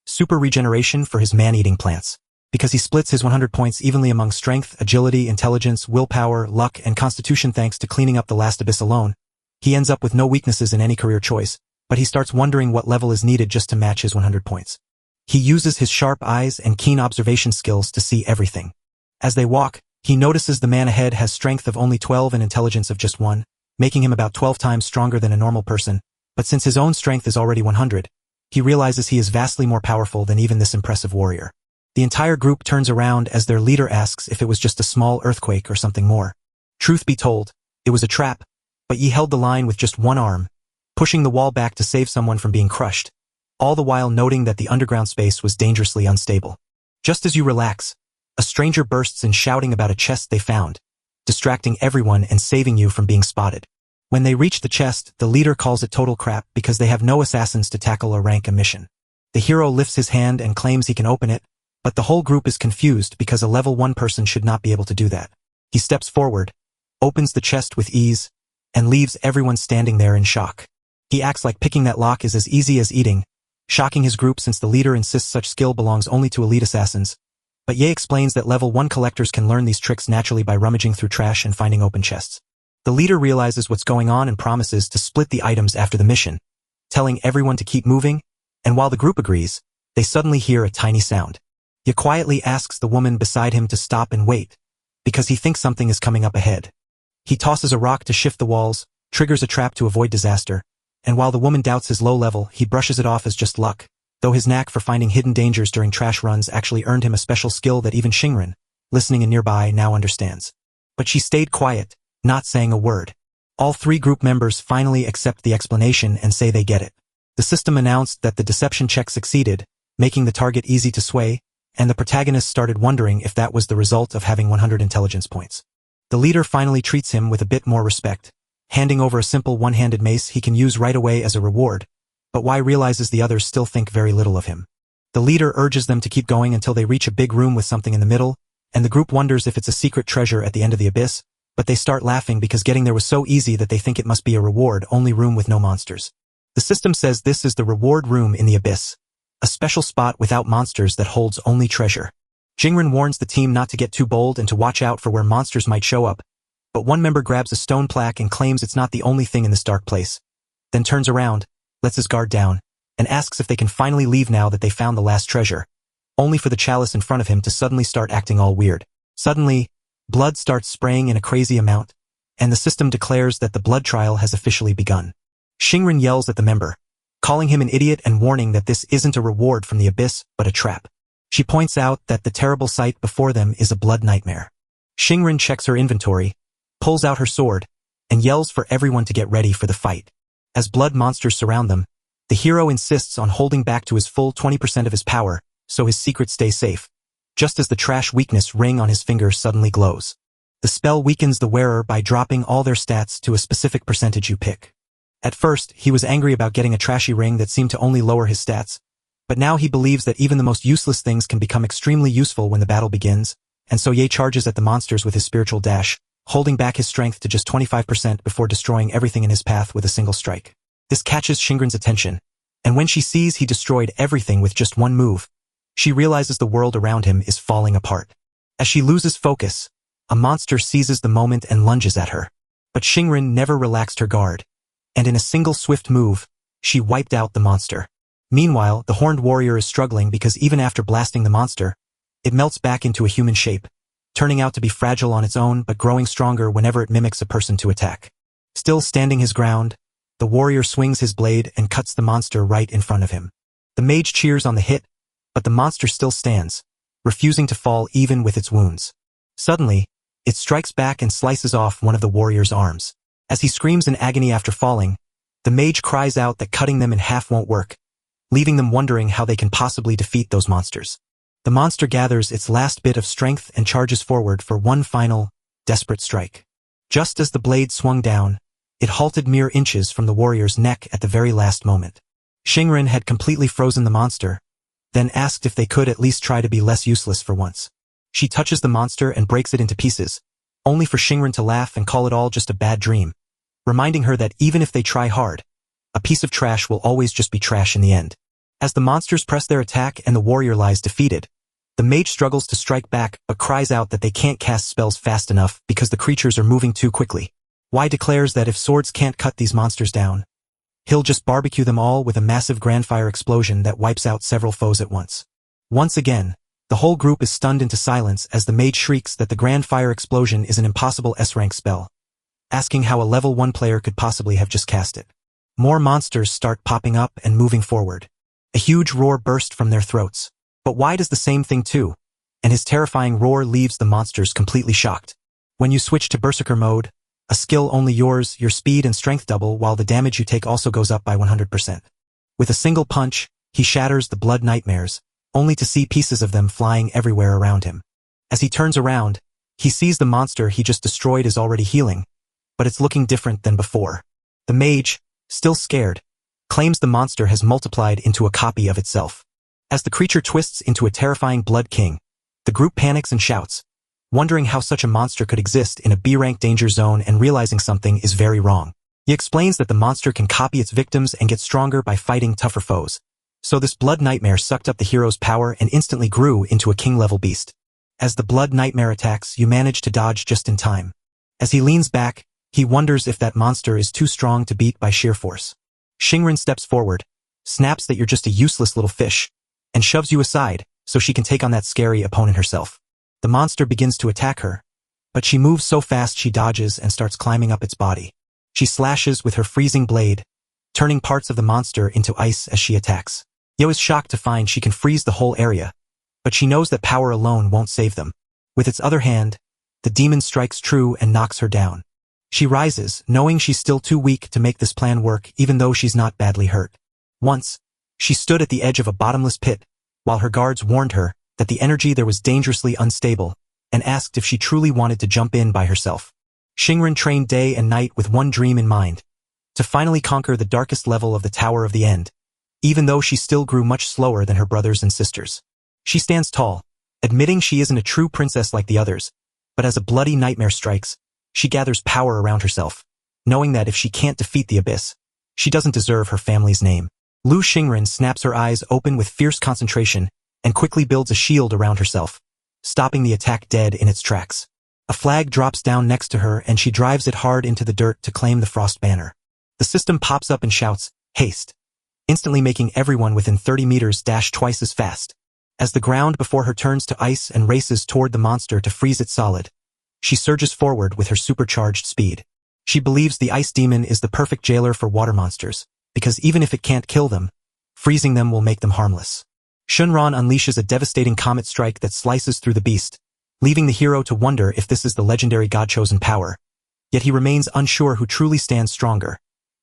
super regeneration for his man-eating plants. Because he splits his 100 points evenly among strength, agility, intelligence, willpower, luck, and constitution thanks to cleaning up the last abyss alone, he ends up with no weaknesses in any career choice, but he starts wondering what level is needed just to match his 100 points. He uses his sharp eyes and keen observation skills to see everything. As they walk, he notices the man ahead has strength of only 12 and intelligence of just 1, making him about 12 times stronger than a normal person, but since his own strength is already 100, he realizes he is vastly more powerful than even this impressive warrior. The entire group turns around as their leader asks if it was just a small earthquake or something more. Truth be told, it was a trap, but Yi held the line with just one arm, pushing the wall back to save someone from being crushed, all the while noting that the underground space was dangerously unstable. Just as you relax, a stranger bursts in shouting about a chest they found, distracting everyone and saving you from being spotted. When they reach the chest, the leader calls it total crap because they have no assassins to tackle or rank a mission. The hero lifts his hand and claims he can open it, but the whole group is confused because a level 1 person should not be able to do that. He steps forward, opens the chest with ease, and leaves everyone standing there in shock. He acts like picking that lock is as easy as eating, shocking his group since the leader insists such skill belongs only to elite assassins. But Ye explains that level 1 collectors can learn these tricks naturally by rummaging through trash and finding open chests. The leader realizes what's going on and promises to split the items after the mission, telling everyone to keep moving, and while the group agrees, they suddenly hear a tiny sound. Ye quietly asks the woman beside him to stop and wait, because he thinks something is coming up ahead. He tosses a rock to shift the walls, triggers a trap to avoid disaster, and while the woman doubts his low level, he brushes it off as just luck, though his knack for finding hidden dangers during trash runs actually earned him a special skill that even Xingren, listening in nearby, now understands. But she stayed quiet, not saying a word. All 3 group members finally accept the explanation and say they get it. The system announced that the deception check succeeded, making the target easy to sway, and the protagonist started wondering if that was the result of having 100 intelligence points. The leader finally treats him with a bit more respect, handing over a simple one-handed mace he can use right away as a reward, but Y realizes the others still think very little of him. The leader urges them to keep going until they reach a big room with something in the middle, and the group wonders if it's a secret treasure at the end of the abyss, but they start laughing because getting there was so easy that they think it must be a reward-only room with no monsters. The system says this is the reward room in the abyss, a special spot without monsters that holds only treasure. Xingren warns the team not to get too bold and to watch out for where monsters might show up, but one member grabs a stone plaque and claims it's not the only thing in this dark place, then turns around, lets his guard down, and asks if they can finally leave now that they found the last treasure, only for the chalice in front of him to suddenly start acting all weird. Suddenly, blood starts spraying in a crazy amount, and the system declares that the blood trial has officially begun. Xingren yells at the member, calling him an idiot and warning that this isn't a reward from the abyss, but a trap. She points out that the terrible sight before them is a blood nightmare. Xingren checks her inventory, pulls out her sword, and yells for everyone to get ready for the fight. As blood monsters surround them, the hero insists on holding back to his full 20% of his power, so his secrets stay safe, just as the trash weakness ring on his finger suddenly glows. The spell weakens the wearer by dropping all their stats to a specific percentage you pick. At first, he was angry about getting a trashy ring that seemed to only lower his stats, but now he believes that even the most useless things can become extremely useful when the battle begins, and so Ye charges at the monsters with his spiritual dash, holding back his strength to just 25% before destroying everything in his path with a single strike. This catches Xingren's attention, and when she sees he destroyed everything with just one move, she realizes the world around him is falling apart. As she loses focus, a monster seizes the moment and lunges at her. But Xingren never relaxed her guard, and in a single swift move, she wiped out the monster. Meanwhile, the horned warrior is struggling because even after blasting the monster, it melts back into a human shape, turning out to be fragile on its own but growing stronger whenever it mimics a person to attack. Still standing his ground, the warrior swings his blade and cuts the monster right in front of him. The mage cheers on the hit, but the monster still stands, refusing to fall even with its wounds. Suddenly, it strikes back and slices off one of the warrior's arms. As he screams in agony after falling, The mage cries out that cutting them in half won't work, leaving them wondering how they can possibly defeat those monsters. The monster gathers its last bit of strength and charges forward for one final, desperate strike. Just as the blade swung down, it halted mere inches from the warrior's neck at the very last moment. Xingren had completely frozen the monster, then asked if they could at least try to be less useless for once. She touches the monster and breaks it into pieces, only for Xingren to laugh and call it all just a bad dream, reminding her that even if they try hard, a piece of trash will always just be trash in the end. As the monsters press their attack and the warrior lies defeated, the mage struggles to strike back but cries out that they can't cast spells fast enough because the creatures are moving too quickly. Wai declares that if swords can't cut these monsters down, he'll just barbecue them all with a massive grandfire explosion that wipes out several foes at once. Once again, the whole group is stunned into silence as the mage shrieks that the grandfire explosion is an impossible S-rank spell, asking how a level 1 player could possibly have just cast it. More monsters start popping up and moving forward. A huge roar burst from their throats. But Wai does the same thing too, and his terrifying roar leaves the monsters completely shocked. When you switch to Berserker mode, a skill only yours, your speed and strength double while the damage you take also goes up by 100%. With a single punch, he shatters the blood nightmares, only to see pieces of them flying everywhere around him. As he turns around, he sees the monster he just destroyed is already healing, but it's looking different than before. The mage, still scared, claims the monster has multiplied into a copy of itself. As the creature twists into a terrifying blood king, the group panics and shouts, wondering how such a monster could exist in a B-rank danger zone and realizing something is very wrong. He explains that the monster can copy its victims and get stronger by fighting tougher foes. So this blood nightmare sucked up the hero's power and instantly grew into a king-level beast. As the blood nightmare attacks, you manage to dodge just in time. As he leans back, he wonders if that monster is too strong to beat by sheer force. Xingren steps forward, snaps that you're just a useless little fish, and shoves you aside so she can take on that scary opponent herself. The monster begins to attack her, but she moves so fast she dodges and starts climbing up its body. She slashes with her freezing blade, turning parts of the monster into ice as she attacks. Yo is shocked to find she can freeze the whole area, but she knows that power alone won't save them. With its other hand, the demon strikes true and knocks her down. She rises, knowing she's still too weak to make this plan work even though she's not badly hurt. Once, she stood at the edge of a bottomless pit, while her guards warned her that the energy there was dangerously unstable, and asked if she truly wanted to jump in by herself. Xingren trained day and night with one dream in mind, to finally conquer the darkest level of the Tower of the End, even though she still grew much slower than her brothers and sisters. She stands tall, admitting she isn't a true princess like the others, but as a bloody nightmare strikes, she gathers power around herself, knowing that if she can't defeat the abyss, she doesn't deserve her family's name. Lu Xingren snaps her eyes open with fierce concentration and quickly builds a shield around herself, stopping the attack dead in its tracks. A flag drops down next to her and she drives it hard into the dirt to claim the frost banner. The system pops up and shouts, "Haste," instantly making everyone within 30 meters dash twice as fast. As the ground before her turns to ice and races toward the monster to freeze it solid, she surges forward with her supercharged speed. She believes the ice demon is the perfect jailer for water monsters, because even if it can't kill them, freezing them will make them harmless. Shunran unleashes a devastating comet strike that slices through the beast, leaving the hero to wonder if this is the legendary god-chosen power. Yet he remains unsure who truly stands stronger,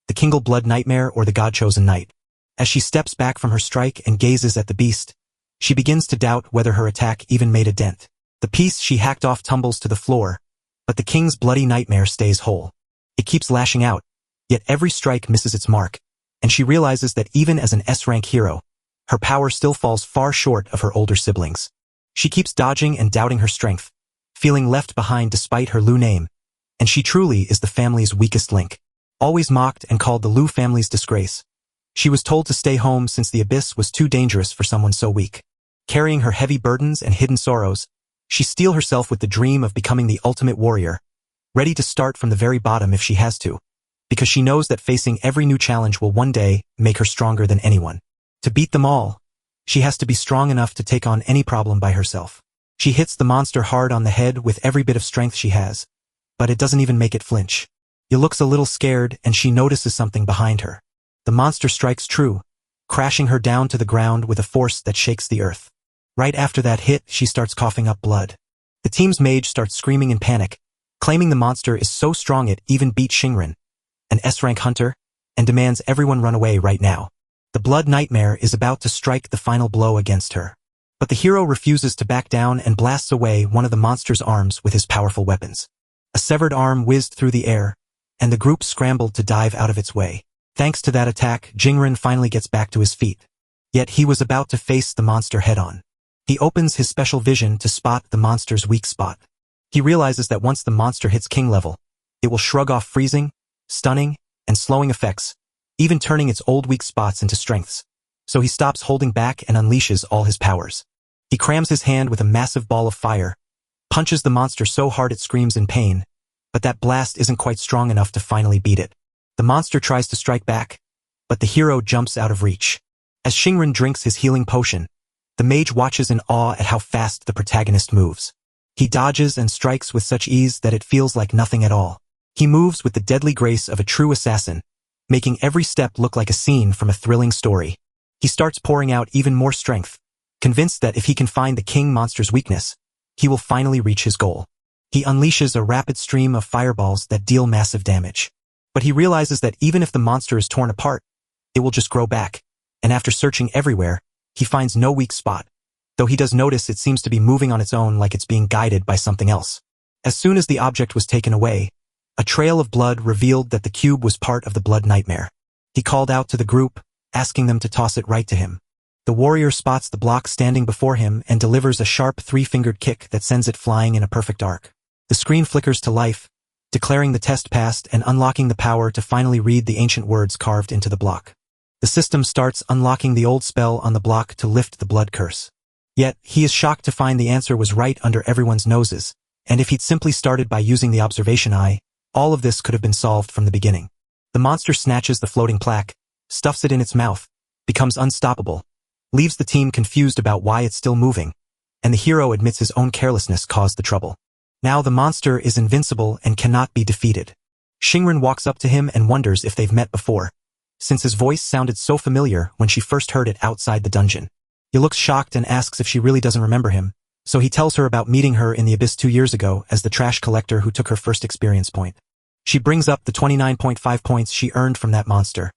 the Kingle Blood Nightmare or the god-chosen knight. As she steps back from her strike and gazes at the beast, she begins to doubt whether her attack even made a dent. The piece she hacked off tumbles to the floor, but the king's bloody nightmare stays whole. It keeps lashing out, yet every strike misses its mark, and she realizes that even as an S-rank hero, her power still falls far short of her older siblings. She keeps dodging and doubting her strength, feeling left behind despite her Lu name, and she truly is the family's weakest link. Always mocked and called the Lu family's disgrace, she was told to stay home since the abyss was too dangerous for someone so weak. Carrying her heavy burdens and hidden sorrows, she steeled herself with the dream of becoming the ultimate warrior, ready to start from the very bottom if she has to, because she knows that facing every new challenge will one day make her stronger than anyone. To beat them all, she has to be strong enough to take on any problem by herself. She hits the monster hard on the head with every bit of strength she has, but it doesn't even make it flinch. It looks a little scared and she notices something behind her. The monster strikes true, crashing her down to the ground with a force that shakes the earth. Right after that hit, she starts coughing up blood. The team's mage starts screaming in panic, claiming the monster is so strong it even beat Xingren, an S-rank hunter, and demands everyone run away right now. The blood nightmare is about to strike the final blow against her. But the hero refuses to back down and blasts away one of the monster's arms with his powerful weapons. A severed arm whizzed through the air, and the group scrambled to dive out of its way. Thanks to that attack, Jingren finally gets back to his feet. Yet he was about to face the monster head-on. He opens his special vision to spot the monster's weak spot. He realizes that once the monster hits king level, it will shrug off freezing, stunning, and slowing effects, even turning its old weak spots into strengths. So he stops holding back and unleashes all his powers. He crams his hand with a massive ball of fire, punches the monster so hard it screams in pain, but that blast isn't quite strong enough to finally beat it. The monster tries to strike back, but the hero jumps out of reach. As Jingren drinks his healing potion, the mage watches in awe at how fast the protagonist moves. He dodges and strikes with such ease that it feels like nothing at all. He moves with the deadly grace of a true assassin, making every step look like a scene from a thrilling story. He starts pouring out even more strength, convinced that if he can find the king monster's weakness, he will finally reach his goal. He unleashes a rapid stream of fireballs that deal massive damage. But he realizes that even if the monster is torn apart, it will just grow back, and after searching everywhere, he finds no weak spot, though he does notice it seems to be moving on its own like it's being guided by something else. As soon as the object was taken away, a trail of blood revealed that the cube was part of the blood nightmare. He called out to the group, asking them to toss it right to him. The warrior spots the block standing before him and delivers a sharp three-fingered kick that sends it flying in a perfect arc. The screen flickers to life, declaring the test passed and unlocking the power to finally read the ancient words carved into the block. The system starts unlocking the old spell on the block to lift the blood curse. Yet, he is shocked to find the answer was right under everyone's noses, and if he'd simply started by using the observation eye, all of this could have been solved from the beginning. The monster snatches the floating plaque, stuffs it in its mouth, becomes unstoppable, leaves the team confused about why it's still moving, and the hero admits his own carelessness caused the trouble. Now the monster is invincible and cannot be defeated. Jingren walks up to him and wonders if they've met before, since his voice sounded so familiar when she first heard it outside the dungeon. He looks shocked and asks if she really doesn't remember him, so he tells her about meeting her in the abyss 2 years ago as the trash collector who took her first experience point. She brings up the 29.5 points she earned from that monster,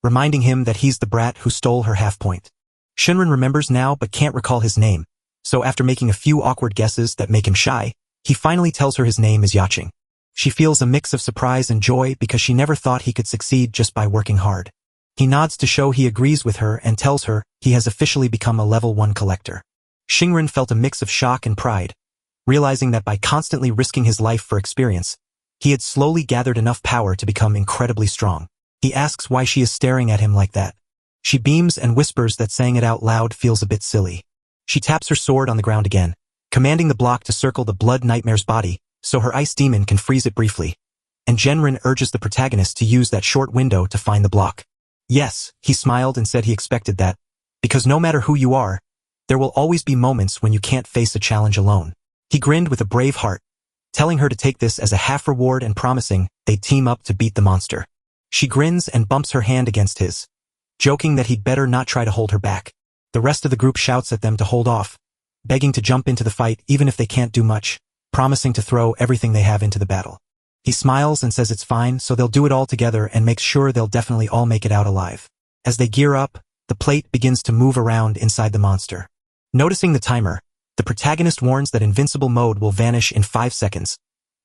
reminding him that he's the brat who stole her half point. Jingren remembers now but can't recall his name, so after making a few awkward guesses that make him shy, he finally tells her his name is Yaching. She feels a mix of surprise and joy because she never thought he could succeed just by working hard. He nods to show he agrees with her and tells her he has officially become a level 1 collector. Jingren felt a mix of shock and pride, realizing that by constantly risking his life for experience, he had slowly gathered enough power to become incredibly strong. He asks why she is staring at him like that. She beams and whispers that saying it out loud feels a bit silly. She taps her sword on the ground again, commanding the block to circle the blood nightmare's body so her ice demon can freeze it briefly, and Jingren urges the protagonist to use that short window to find the block. Yes, he smiled and said he expected that, because no matter who you are, there will always be moments when you can't face a challenge alone. He grinned with a brave heart, telling her to take this as a half reward and promising they'd team up to beat the monster. She grins and bumps her hand against his, joking that he'd better not try to hold her back. The rest of the group shouts at them to hold off, begging to jump into the fight even if they can't do much, promising to throw everything they have into the battle. He smiles and says it's fine, so they'll do it all together and makes sure they'll definitely all make it out alive. As they gear up, the plate begins to move around inside the monster. Noticing the timer, the protagonist warns that invincible mode will vanish in 5 seconds,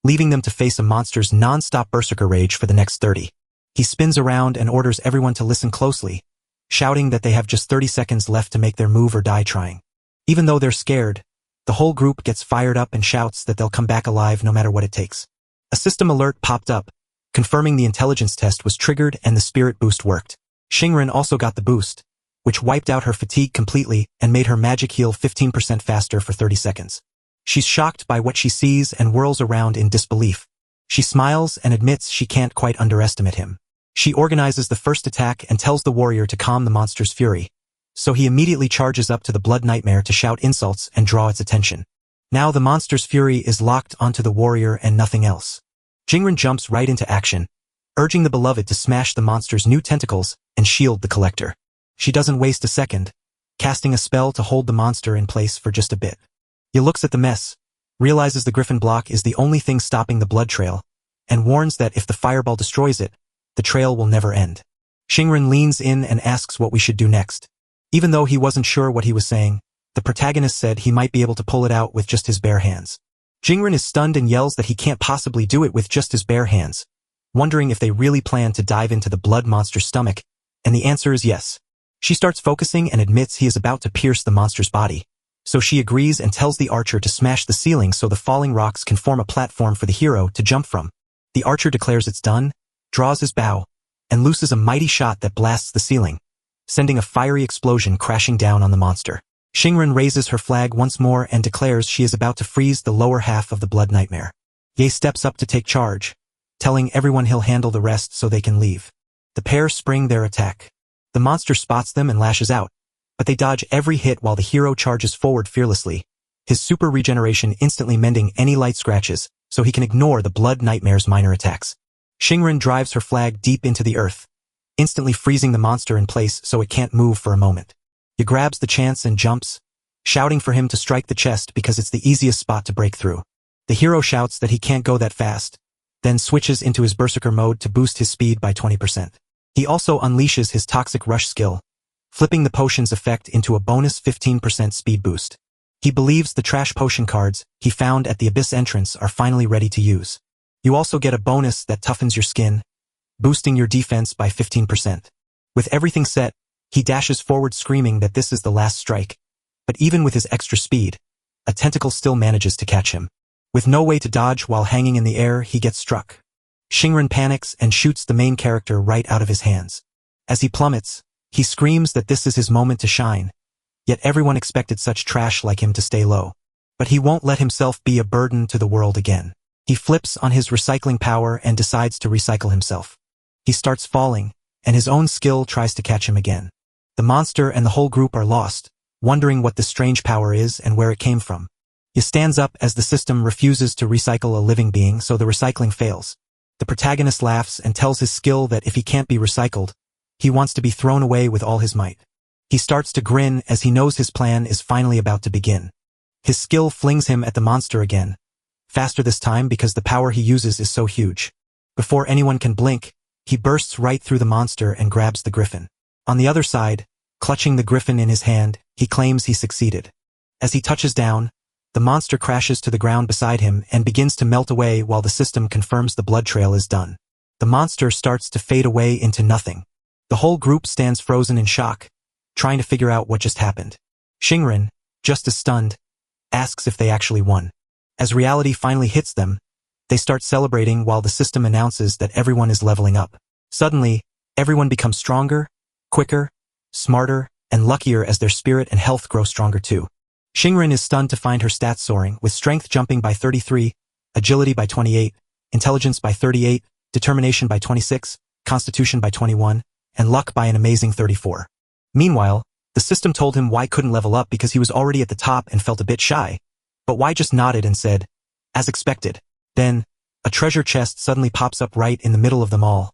leaving them to face a monster's non-stop berserker rage for the next 30. He spins around and orders everyone to listen closely, shouting that they have just 30 seconds left to make their move or die trying. Even though they're scared, the whole group gets fired up and shouts that they'll come back alive no matter what it takes. A system alert popped up, confirming the intelligence test was triggered and the spirit boost worked. Jingren also got the boost, which wiped out her fatigue completely and made her magic heal 15% faster for 30 seconds. She's shocked by what she sees and whirls around in disbelief. She smiles and admits she can't quite underestimate him. She organizes the first attack and tells the warrior to calm the monster's fury, so he immediately charges up to the blood nightmare to shout insults and draw its attention. Now the monster's fury is locked onto the warrior and nothing else. Jingren jumps right into action, urging the beloved to smash the monster's new tentacles and shield the collector. She doesn't waste a second, casting a spell to hold the monster in place for just a bit. He looks at the mess, realizes the griffin block is the only thing stopping the blood trail, and warns that if the fireball destroys it, the trail will never end. Xingren leans in and asks what we should do next. Even though he wasn't sure what he was saying, the protagonist said he might be able to pull it out with just his bare hands. Xingren is stunned and yells that he can't possibly do it with just his bare hands, wondering if they really plan to dive into the blood monster's stomach, and the answer is yes. She starts focusing and admits he is about to pierce the monster's body, so she agrees and tells the archer to smash the ceiling so the falling rocks can form a platform for the hero to jump from. The archer declares it's done, draws his bow, and looses a mighty shot that blasts the ceiling, sending a fiery explosion crashing down on the monster. Xingren raises her flag once more and declares she is about to freeze the lower half of the blood nightmare. Ye steps up to take charge, telling everyone he'll handle the rest so they can leave. The pair spring their attack. The monster spots them and lashes out, but they dodge every hit while the hero charges forward fearlessly, his super regeneration instantly mending any light scratches so he can ignore the blood nightmare's minor attacks. Xingren drives her flag deep into the earth, instantly freezing the monster in place so it can't move for a moment. He grabs the chance and jumps, shouting for him to strike the chest because it's the easiest spot to break through. The hero shouts that he can't go that fast, then switches into his berserker mode to boost his speed by 20%. He also unleashes his toxic rush skill, flipping the potion's effect into a bonus 15% speed boost. He believes the trash potion cards he found at the abyss entrance are finally ready to use. You also get a bonus that toughens your skin, boosting your defense by 15%. With everything set, he dashes forward screaming that this is the last strike, but even with his extra speed, a tentacle still manages to catch him. With no way to dodge while hanging in the air, he gets struck. Xingren panics and shoots the main character right out of his hands. As he plummets, he screams that this is his moment to shine, yet everyone expected such trash like him to stay low. But he won't let himself be a burden to the world again. He flips on his recycling power and decides to recycle himself. He starts falling, and his own skill tries to catch him again. The monster and the whole group are lost, wondering what this strange power is and where it came from. He stands up as the system refuses to recycle a living being, so the recycling fails. The protagonist laughs and tells his skill that if he can't be recycled, he wants to be thrown away with all his might. He starts to grin as he knows his plan is finally about to begin. His skill flings him at the monster again, faster this time because the power he uses is so huge. Before anyone can blink, he bursts right through the monster and grabs the griffin. On the other side, clutching the griffin in his hand, he claims he succeeded. As he touches down, the monster crashes to the ground beside him and begins to melt away while the system confirms the blood trail is done. The monster starts to fade away into nothing. The whole group stands frozen in shock, trying to figure out what just happened. Xingren, just as stunned, asks if they actually won. As reality finally hits them, they start celebrating while the system announces that everyone is leveling up. Suddenly, everyone becomes stronger, quicker, smarter, and luckier as their spirit and health grow stronger too. Xingren is stunned to find her stats soaring, with strength jumping by 33, agility by 28, intelligence by 38, determination by 26, constitution by 21, and luck by an amazing 34. Meanwhile, the system told him why couldn't level up because he was already at the top and felt a bit shy, but why just nodded and said, as expected. Then, a treasure chest suddenly pops up right in the middle of them all,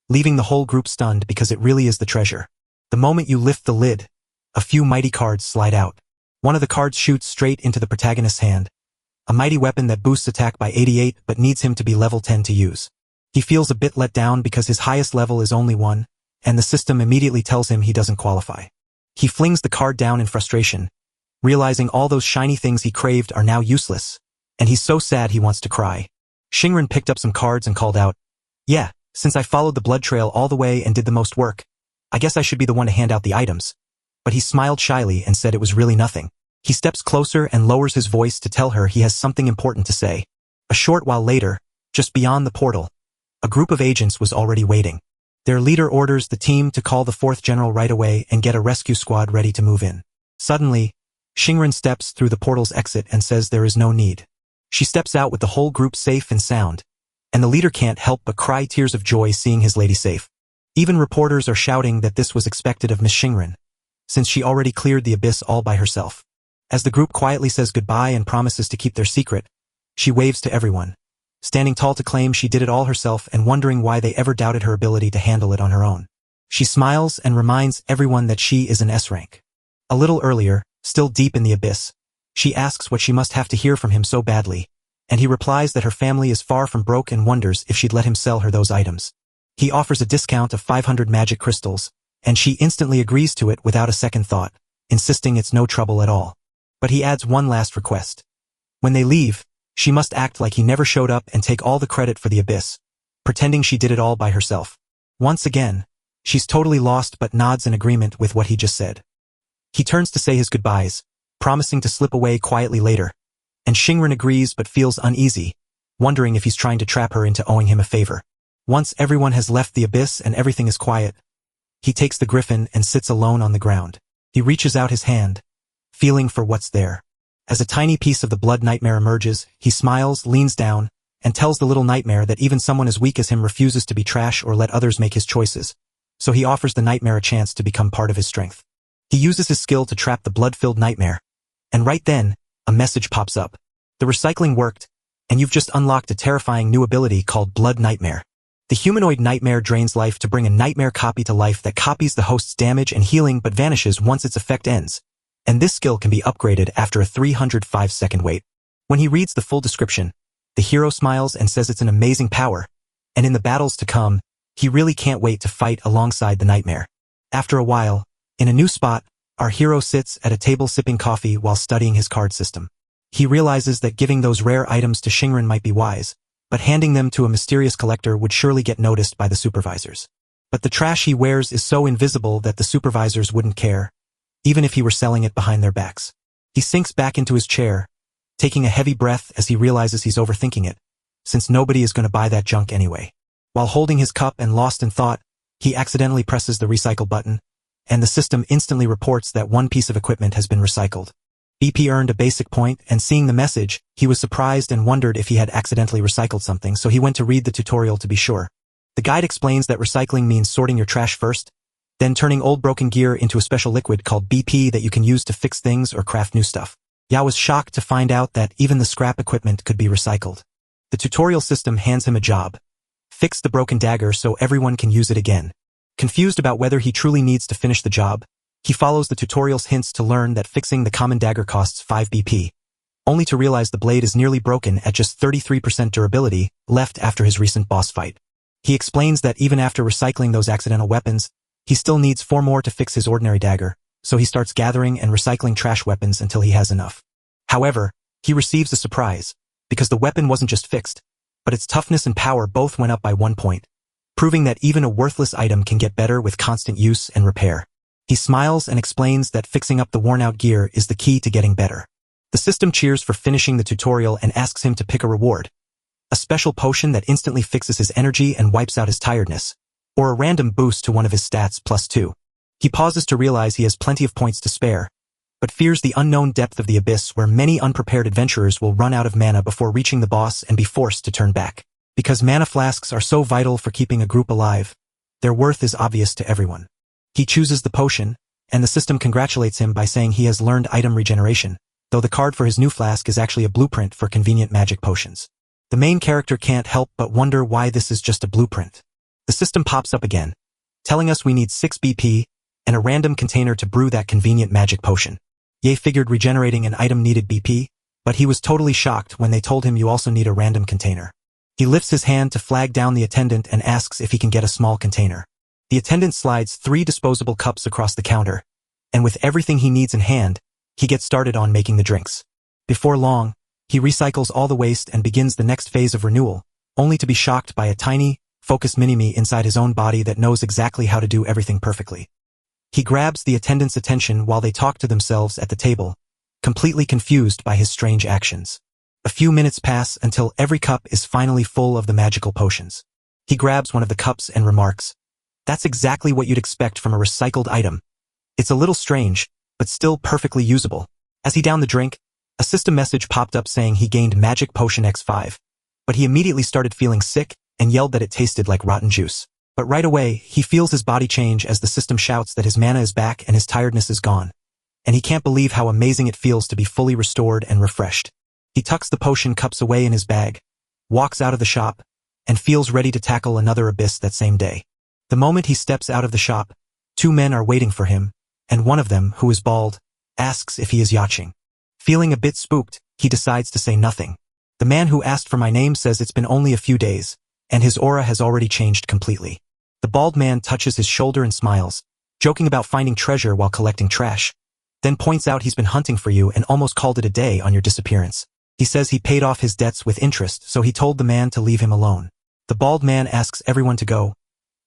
leaving the whole group stunned because it really is the treasure. The moment you lift the lid, a few mighty cards slide out. One of the cards shoots straight into the protagonist's hand, a mighty weapon that boosts attack by 88 but needs him to be level 10 to use. He feels a bit let down because his highest level is only 1, and the system immediately tells him he doesn't qualify. He flings the card down in frustration, realizing all those shiny things he craved are now useless, and he's so sad he wants to cry. Xingren picked up some cards and called out, "Yeah, since I followed the blood trail all the way and did the most work, I guess I should be the one to hand out the items." But he smiled shyly and said it was really nothing. He steps closer and lowers his voice to tell her he has something important to say. A short while later, just beyond the portal, a group of agents was already waiting. Their leader orders the team to call the 4th General right away and get a rescue squad ready to move in. Suddenly, Xingren steps through the portal's exit and says there is no need. She steps out with the whole group safe and sound, and the leader can't help but cry tears of joy seeing his lady safe. Even reporters are shouting that this was expected of Miss Xingren, since she already cleared the abyss all by herself. As the group quietly says goodbye and promises to keep their secret, she waves to everyone, standing tall to claim she did it all herself and wondering why they ever doubted her ability to handle it on her own. She smiles and reminds everyone that she is an S rank. A little earlier, still deep in the abyss, she asks what she must have to hear from him so badly, and he replies that her family is far from broke and wonders if she'd let him sell her those items. He offers a discount of 500 magic crystals, and she instantly agrees to it without a second thought, insisting it's no trouble at all. But he adds one last request. When they leave, she must act like he never showed up and take all the credit for the abyss, pretending she did it all by herself. Once again, she's totally lost but nods in agreement with what he just said. He turns to say his goodbyes, promising to slip away quietly later, and Shinran agrees but feels uneasy, wondering if he's trying to trap her into owing him a favor. Once everyone has left the abyss and everything is quiet, he takes the griffin and sits alone on the ground. He reaches out his hand, feeling for what's there. As a tiny piece of the blood nightmare emerges, he smiles, leans down, and tells the little nightmare that even someone as weak as him refuses to be trash or let others make his choices, so he offers the nightmare a chance to become part of his strength. He uses his skill to trap the blood-filled nightmare, and right then, a message pops up. The recycling worked, and you've just unlocked a terrifying new ability called Blood Nightmare. The humanoid nightmare drains life to bring a nightmare copy to life that copies the host's damage and healing but vanishes once its effect ends, and this skill can be upgraded after a 305-second wait. When he reads the full description, the hero smiles and says it's an amazing power, and in the battles to come, he really can't wait to fight alongside the nightmare. After a while, in a new spot, our hero sits at a table sipping coffee while studying his card system. He realizes that giving those rare items to Shinran might be wise, but handing them to a mysterious collector would surely get noticed by the supervisors. But the trash he wears is so invisible that the supervisors wouldn't care, even if he were selling it behind their backs. He sinks back into his chair, taking a heavy breath as he realizes he's overthinking it, since nobody is going to buy that junk anyway. While holding his cup and lost in thought, he accidentally presses the recycle button, and the system instantly reports that one piece of equipment has been recycled. BP earned a basic point, and seeing the message, he was surprised and wondered if he had accidentally recycled something, so he went to read the tutorial to be sure. The guide explains that recycling means sorting your trash first, then turning old broken gear into a special liquid called BP that you can use to fix things or craft new stuff. Yao was shocked to find out that even the scrap equipment could be recycled. The tutorial system hands him a job. Fix the broken dagger so everyone can use it again. Confused about whether he truly needs to finish the job, he follows the tutorial's hints to learn that fixing the common dagger costs 5 BP, only to realize the blade is nearly broken at just 33% durability left after his recent boss fight. He explains that even after recycling those accidental weapons, he still needs 4 more to fix his ordinary dagger, so he starts gathering and recycling trash weapons until he has enough. However, he receives a surprise, because the weapon wasn't just fixed, but its toughness and power both went up by 1 point, proving that even a worthless item can get better with constant use and repair. He smiles and explains that fixing up the worn-out gear is the key to getting better. The system cheers for finishing the tutorial and asks him to pick a reward, a special potion that instantly fixes his energy and wipes out his tiredness, or a random boost to one of his stats +2. He pauses to realize he has plenty of points to spare, but fears the unknown depth of the abyss where many unprepared adventurers will run out of mana before reaching the boss and be forced to turn back. Because mana flasks are so vital for keeping a group alive, their worth is obvious to everyone. He chooses the potion, and the system congratulates him by saying he has learned item regeneration, though the card for his new flask is actually a blueprint for convenient magic potions. The main character can't help but wonder why this is just a blueprint. The system pops up again, telling us we need 6 BP and a random container to brew that convenient magic potion. Ye figured regenerating an item needed BP, but he was totally shocked when they told him you also need a random container. He lifts his hand to flag down the attendant and asks if he can get a small container. The attendant slides 3 disposable cups across the counter, and with everything he needs in hand, he gets started on making the drinks. Before long, he recycles all the waste and begins the next phase of renewal, only to be shocked by a tiny, focused mini-me inside his own body that knows exactly how to do everything perfectly. He grabs the attendant's attention while they talk to themselves at the table, completely confused by his strange actions. A few minutes pass until every cup is finally full of the magical potions. He grabs one of the cups and remarks, "That's exactly what you'd expect from a recycled item. It's a little strange, but still perfectly usable." As he downed the drink, a system message popped up saying he gained Magic Potion X5, but he immediately started feeling sick and yelled that it tasted like rotten juice. But right away, he feels his body change as the system shouts that his mana is back and his tiredness is gone, and he can't believe how amazing it feels to be fully restored and refreshed. He tucks the potion cups away in his bag, walks out of the shop, and feels ready to tackle another abyss that same day. The moment he steps out of the shop, 2 men are waiting for him, and one of them, who is bald, asks if he is yachting. Feeling a bit spooked, he decides to say nothing. The man who asked for my name says it's been only a few days, and his aura has already changed completely. The bald man touches his shoulder and smiles, joking about finding treasure while collecting trash, then points out he's been hunting for you and almost called it a day on your disappearance. He says he paid off his debts with interest, so he told the man to leave him alone. The bald man asks everyone to go,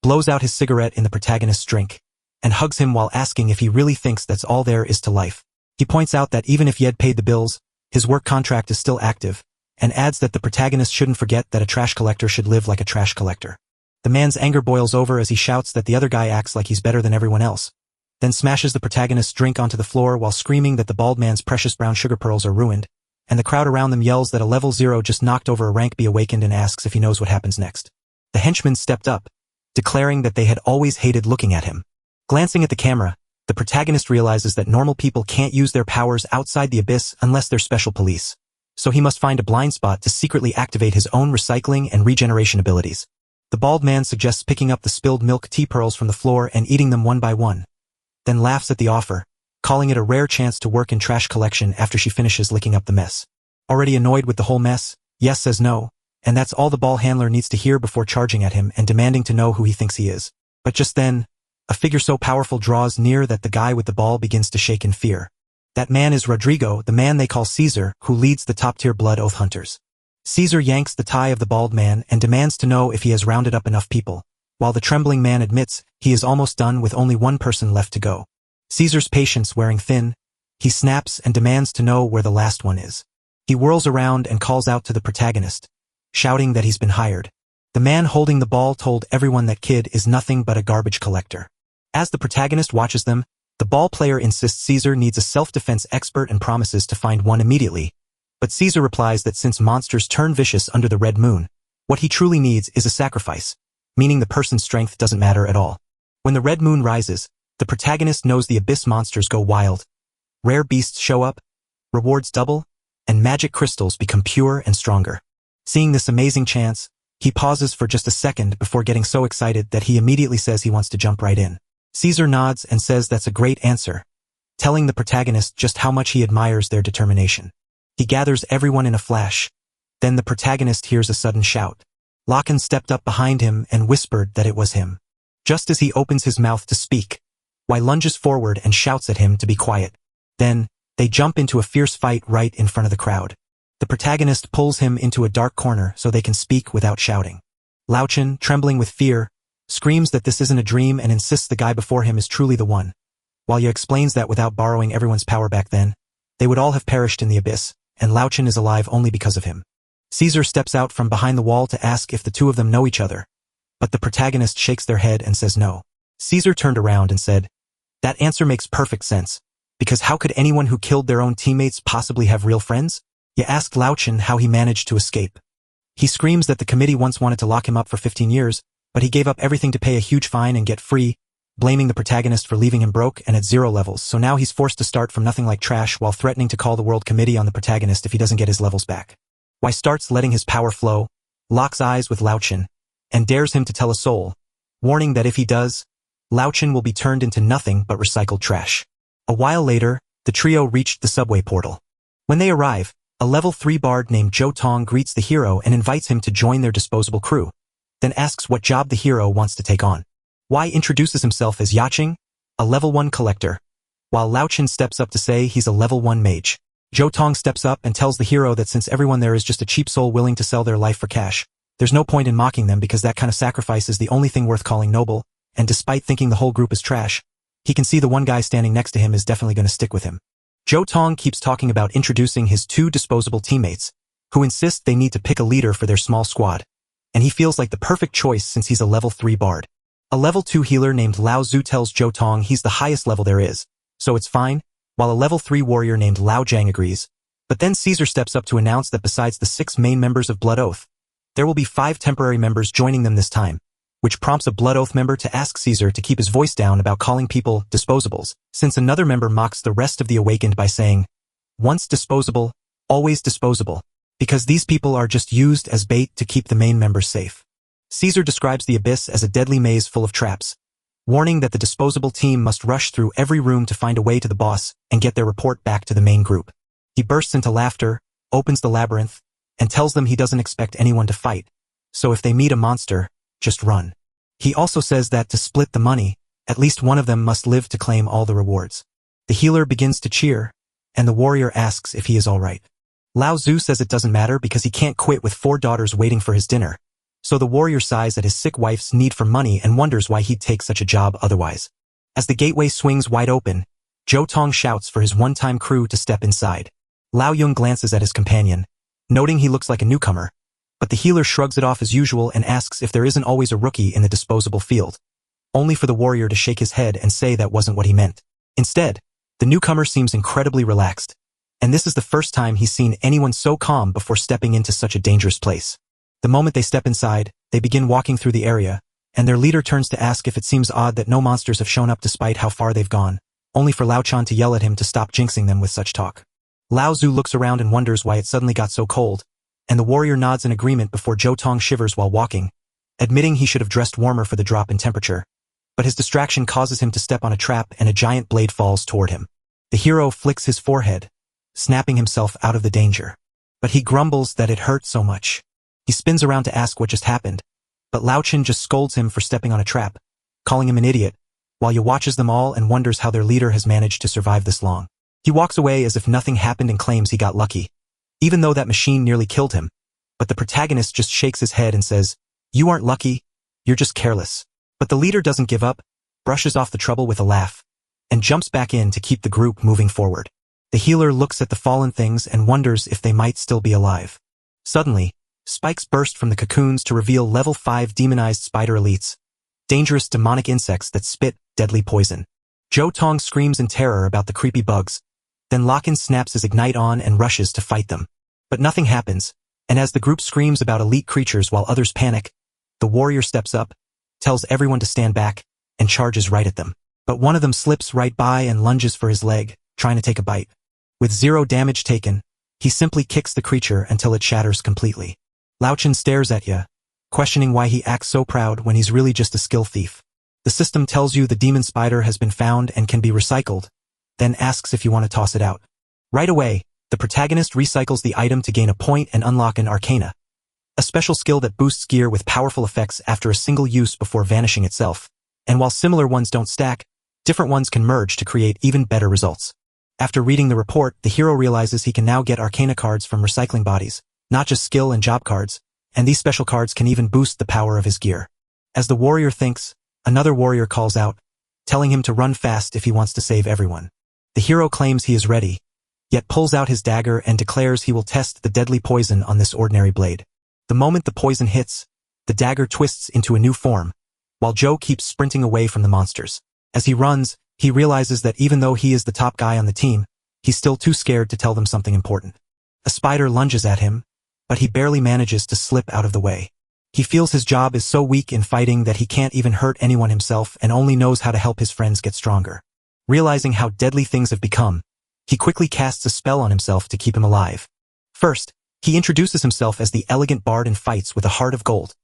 blows out his cigarette in the protagonist's drink, and hugs him while asking if he really thinks that's all there is to life. He points out that even if he had paid the bills, his work contract is still active, and adds that the protagonist shouldn't forget that a trash collector should live like a trash collector. The man's anger boils over as he shouts that the other guy acts like he's better than everyone else, then smashes the protagonist's drink onto the floor while screaming that the bald man's precious brown sugar pearls are ruined, and the crowd around them yells that a level 0 just knocked over a rank be awakened and asks if he knows what happens next. The henchman stepped up, declaring that they had always hated looking at him. Glancing at the camera, the protagonist realizes that normal people can't use their powers outside the abyss unless they're special police, so he must find a blind spot to secretly activate his own recycling and regeneration abilities. The bald man suggests picking up the spilled milk tea pearls from the floor and eating them one by one, then laughs at the offer, calling it a rare chance to work in trash collection after she finishes licking up the mess. Already annoyed with the whole mess, Yes says no, and that's all the ball handler needs to hear before charging at him and demanding to know who he thinks he is. But just then, a figure so powerful draws near that the guy with the ball begins to shake in fear. That man is Rodrigo, the man they call Caesar, who leads the top-tier blood oath hunters. Caesar yanks the tie of the bald man and demands to know if he has rounded up enough people, while the trembling man admits he is almost done with only one person left to go. Caesar's patience wearing thin, he snaps and demands to know where the last one is. He whirls around and calls out to the protagonist, shouting that he's been hired. The man holding the ball told everyone that kid is nothing but a garbage collector. As the protagonist watches them, the ball player insists Caesar needs a self-defense expert and promises to find one immediately, but Caesar replies that since monsters turn vicious under the red moon, what he truly needs is a sacrifice, meaning the person's strength doesn't matter at all. When the red moon rises, the protagonist knows the abyss monsters go wild, rare beasts show up, rewards double, and magic crystals become pure and stronger. Seeing this amazing chance, he pauses for just a second before getting so excited that he immediately says he wants to jump right in. Caesar nods and says that's a great answer, telling the protagonist just how much he admires their determination. He gathers everyone in a flash. Then the protagonist hears a sudden shout. Locken stepped up behind him and whispered that it was him. Just as he opens his mouth to speak, Wai lunges forward and shouts at him to be quiet. Then, they jump into a fierce fight right in front of the crowd. The protagonist pulls him into a dark corner so they can speak without shouting. Lauchen, trembling with fear, screams that this isn't a dream and insists the guy before him is truly the one. While Ye explains that without borrowing everyone's power back then, they would all have perished in the abyss, and Lauchen is alive only because of him. Caesar steps out from behind the wall to ask if the two of them know each other, but the protagonist shakes their head and says no. Caesar turned around and said, "That answer makes perfect sense, because how could anyone who killed their own teammates possibly have real friends?" Ye asked Lauchen how he managed to escape. He screams that the committee once wanted to lock him up for 15 years, but he gave up everything to pay a huge fine and get free, blaming the protagonist for leaving him broke and at 0 levels, so now he's forced to start from nothing like trash while threatening to call the World Committee on the protagonist if he doesn't get his levels back. Wai starts letting his power flow, locks eyes with Lauchen, and dares him to tell a soul, warning that if he does, Lauchen will be turned into nothing but recycled trash. A while later, the trio reached the subway portal. When they arrive, a level 3 bard named Zhou Tong greets the hero and invites him to join their disposable crew, then asks what job the hero wants to take on. Wai introduces himself as Yaching, a level 1 collector, while Lauchen steps up to say he's a level 1 mage. Zhou Tong steps up and tells the hero that since everyone there is just a cheap soul willing to sell their life for cash, there's no point in mocking them because that kind of sacrifice is the only thing worth calling noble, and despite thinking the whole group is trash, he can see the one guy standing next to him is definitely going to stick with him. Zhou Tong keeps talking about introducing his 2 disposable teammates, who insist they need to pick a leader for their small squad, and he feels like the perfect choice since he's a level 3 bard. A level 2 healer named Lao Zhu tells Zhou Tong he's the highest level there is, so it's fine, while a level 3 warrior named Lao Jiang agrees. But then Caesar steps up to announce that besides the 6 main members of Blood Oath, there will be 5 temporary members joining them this time, which prompts a Blood Oath member to ask Caesar to keep his voice down about calling people disposables, since another member mocks the rest of the Awakened by saying, "Once disposable, always disposable," because these people are just used as bait to keep the main members safe. Caesar describes the abyss as a deadly maze full of traps, warning that the disposable team must rush through every room to find a way to the boss and get their report back to the main group. He bursts into laughter, opens the labyrinth, and tells them he doesn't expect anyone to fight, so if they meet a monster, just run. He also says that to split the money, at least one of them must live to claim all the rewards. The healer begins to cheer, and the warrior asks if he is all right. Lao Tzu says it doesn't matter because he can't quit with 4 daughters waiting for his dinner. So the warrior sighs at his sick wife's need for money and wonders why he'd take such a job otherwise. As the gateway swings wide open, Zhou Tong shouts for his one-time crew to step inside. Lao Yung glances at his companion, noting he looks like a newcomer, but the healer shrugs it off as usual and asks if there isn't always a rookie in the disposable field, only for the warrior to shake his head and say that wasn't what he meant. Instead, the newcomer seems incredibly relaxed, and this is the first time he's seen anyone so calm before stepping into such a dangerous place. The moment they step inside, they begin walking through the area, and their leader turns to ask if it seems odd that no monsters have shown up despite how far they've gone, only for Lao Chan to yell at him to stop jinxing them with such talk. Lao Tzu looks around and wonders why it suddenly got so cold, and the warrior nods in agreement before Zhou Tong shivers while walking, admitting he should have dressed warmer for the drop in temperature. But his distraction causes him to step on a trap and a giant blade falls toward him. The hero flicks his forehead, snapping himself out of the danger. But he grumbles that it hurt so much. He spins around to ask what just happened, but Lao Chin just scolds him for stepping on a trap, calling him an idiot, while Ye watches them all and wonders how their leader has managed to survive this long. He walks away as if nothing happened and claims he got lucky, even though that machine nearly killed him. But the protagonist just shakes his head and says, "You aren't lucky, you're just careless." But the leader doesn't give up, brushes off the trouble with a laugh, and jumps back in to keep the group moving forward. The healer looks at the fallen things and wonders if they might still be alive. Suddenly, spikes burst from the cocoons to reveal level 5 demonized spider elites, dangerous demonic insects that spit deadly poison. Zhou Tong screams in terror about the creepy bugs, then Locken snaps his ignite on and rushes to fight them. But nothing happens, and as the group screams about elite creatures while others panic, the warrior steps up, tells everyone to stand back, and charges right at them. But one of them slips right by and lunges for his leg, trying to take a bite. With 0 damage taken, he simply kicks the creature until it shatters completely. Lao Chen stares at Ya, questioning why he acts so proud when he's really just a skill thief. The system tells you the demon spider has been found and can be recycled, then asks if you want to toss it out. Right away, the protagonist recycles the item to gain a point and unlock an arcana, a special skill that boosts gear with powerful effects after a single use before vanishing itself. And while similar ones don't stack, different ones can merge to create even better results. After reading the report, the hero realizes he can now get arcana cards from recycling bodies, not just skill and job cards, and these special cards can even boost the power of his gear. As the warrior thinks, another warrior calls out, telling him to run fast if he wants to save everyone. The hero claims he is ready, yet pulls out his dagger and declares he will test the deadly poison on this ordinary blade. The moment the poison hits, the dagger twists into a new form, while Joe keeps sprinting away from the monsters. As he runs, he realizes that even though he is the top guy on the team, he's still too scared to tell them something important. A spider lunges at him, but he barely manages to slip out of the way. He feels his job is so weak in fighting that he can't even hurt anyone himself and only knows how to help his friends get stronger. Realizing how deadly things have become, he quickly casts a spell on himself to keep him alive. First, he introduces himself as the elegant bard and fights with a heart of gold,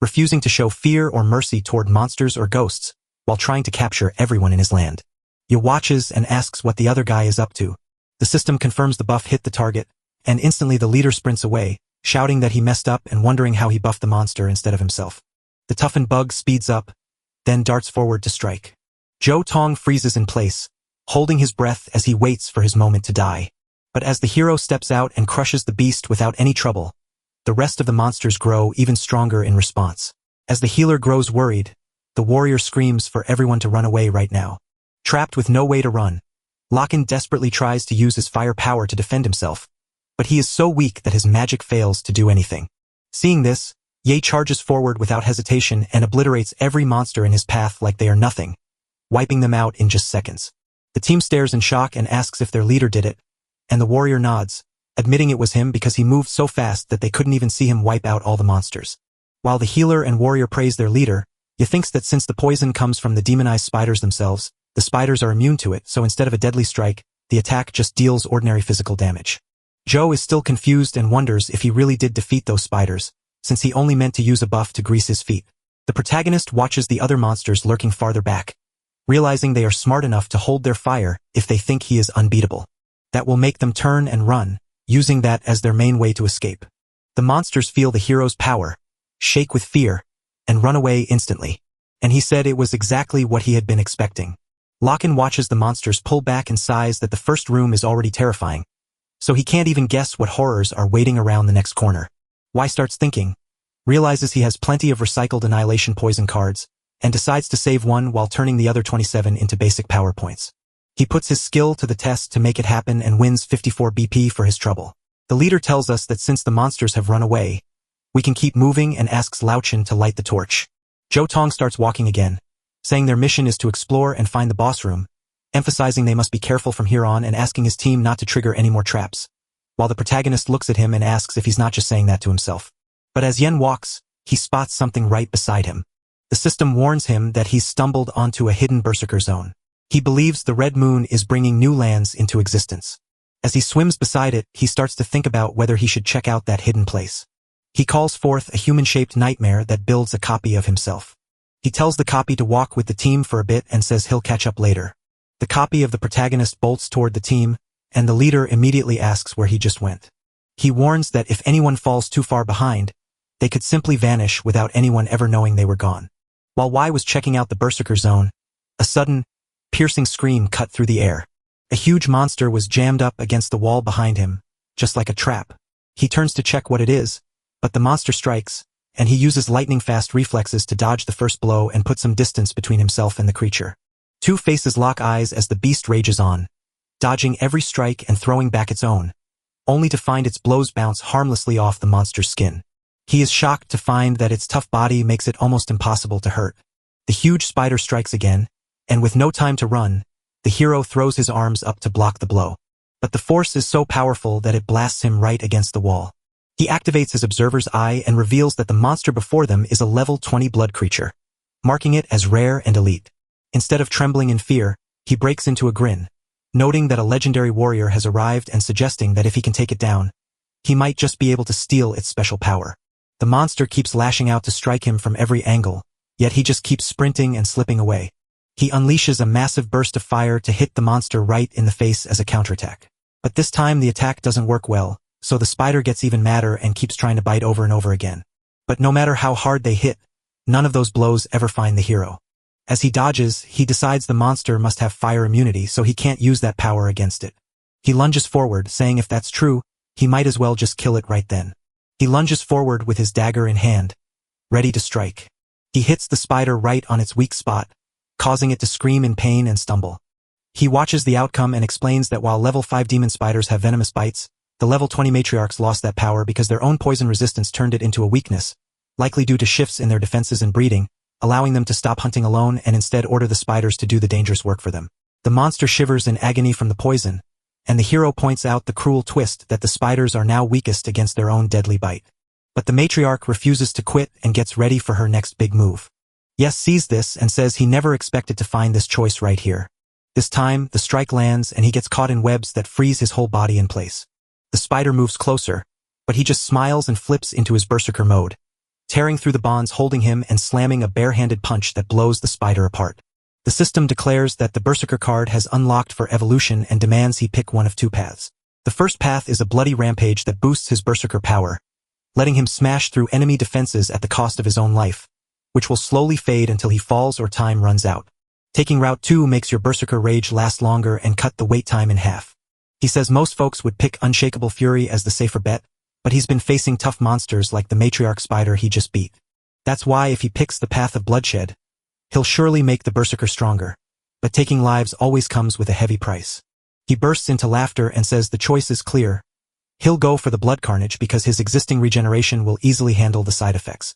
refusing to show fear or mercy toward monsters or ghosts, while trying to capture everyone in his land. He watches and asks what the other guy is up to. The system confirms the buff hit the target, and instantly the leader sprints away, shouting that he messed up and wondering how he buffed the monster instead of himself. The toughened bug speeds up, then darts forward to strike. Zhou Tong freezes in place, holding his breath as he waits for his moment to die. But as the hero steps out and crushes the beast without any trouble, the rest of the monsters grow even stronger in response. As the healer grows worried, the warrior screams for everyone to run away right now. Trapped with no way to run, Locken desperately tries to use his fire power to defend himself, but he is so weak that his magic fails to do anything. Seeing this, Ye charges forward without hesitation and obliterates every monster in his path like they are nothing, wiping them out in just seconds. The team stares in shock and asks if their leader did it, and the warrior nods, admitting it was him because he moved so fast that they couldn't even see him wipe out all the monsters. While the healer and warrior praise their leader, Ye thinks that since the poison comes from the demonized spiders themselves, the spiders are immune to it, so instead of a deadly strike, the attack just deals ordinary physical damage. Joe is still confused and wonders if he really did defeat those spiders, since he only meant to use a buff to grease his feet. The protagonist watches the other monsters lurking farther back, realizing they are smart enough to hold their fire if they think he is unbeatable. That will make them turn and run, using that as their main way to escape. The monsters feel the hero's power, shake with fear, and run away instantly. And he said it was exactly what he had been expecting. Locken watches the monsters pull back in size that the first room is already terrifying, so he can't even guess what horrors are waiting around the next corner. Y starts thinking, realizes he has plenty of recycled annihilation poison cards, and decides to save one while turning the other 27 into basic power points. He puts his skill to the test to make it happen and wins 54 BP for his trouble. The leader tells us that since the monsters have run away, we can keep moving and asks Lao Chen to light the torch. Zhou Tong starts walking again, saying their mission is to explore and find the boss room, emphasizing they must be careful from here on and asking his team not to trigger any more traps, while the protagonist looks at him and asks if he's not just saying that to himself. But as Yen walks, he spots something right beside him. The system warns him that he's stumbled onto a hidden berserker zone. He believes the red moon is bringing new lands into existence. As he swims beside it, he starts to think about whether he should check out that hidden place. He calls forth a human-shaped nightmare that builds a copy of himself. He tells the copy to walk with the team for a bit and says he'll catch up later. The copy of the protagonist bolts toward the team, and the leader immediately asks where he just went. He warns that if anyone falls too far behind, they could simply vanish without anyone ever knowing they were gone. While Y was checking out the berserker zone, a sudden, piercing scream cut through the air. A huge monster was jammed up against the wall behind him, just like a trap. He turns to check what it is, but the monster strikes, and he uses lightning-fast reflexes to dodge the first blow and put some distance between himself and the creature. Two faces lock eyes as the beast rages on, dodging every strike and throwing back its own, only to find its blows bounce harmlessly off the monster's skin. He is shocked to find that its tough body makes it almost impossible to hurt. The huge spider strikes again, and with no time to run, the hero throws his arms up to block the blow. But the force is so powerful that it blasts him right against the wall. He activates his observer's eye and reveals that the monster before them is a level 20 blood creature, marking it as rare and elite. Instead of trembling in fear, he breaks into a grin, noting that a legendary warrior has arrived and suggesting that if he can take it down, he might just be able to steal its special power. The monster keeps lashing out to strike him from every angle, yet he just keeps sprinting and slipping away. He unleashes a massive burst of fire to hit the monster right in the face as a counterattack. But this time the attack doesn't work well, so the spider gets even madder and keeps trying to bite over and over again. But no matter how hard they hit, none of those blows ever find the hero. As he dodges, he decides the monster must have fire immunity, so he can't use that power against it. He lunges forward, saying if that's true, he might as well just kill it right then. He lunges forward with his dagger in hand, ready to strike. He hits the spider right on its weak spot, causing it to scream in pain and stumble. He watches the outcome and explains that while level 5 demon spiders have venomous bites, the level 20 matriarchs lost that power because their own poison resistance turned it into a weakness, likely due to shifts in their defenses and breeding, allowing them to stop hunting alone and instead order the spiders to do the dangerous work for them. The monster shivers in agony from the poison, and the hero points out the cruel twist that the spiders are now weakest against their own deadly bite. But the matriarch refuses to quit and gets ready for her next big move. Yes sees this and says he never expected to find this choice right here. This time, the strike lands and he gets caught in webs that freeze his whole body in place. The spider moves closer, but he just smiles and flips into his berserker mode, tearing through the bonds holding him and slamming a bare-handed punch that blows the spider apart. The system declares that the berserker card has unlocked for evolution and demands he pick one of two paths. The first path is a bloody rampage that boosts his berserker power, letting him smash through enemy defenses at the cost of his own life, which will slowly fade until he falls or time runs out. Taking Route 2 makes your berserker rage last longer and cut the wait time in half. He says most folks would pick Unshakable Fury as the safer bet, but he's been facing tough monsters like the matriarch spider he just beat. That's why if he picks the path of bloodshed, he'll surely make the berserker stronger, but taking lives always comes with a heavy price. He bursts into laughter and says the choice is clear. He'll go for the blood carnage because his existing regeneration will easily handle the side effects.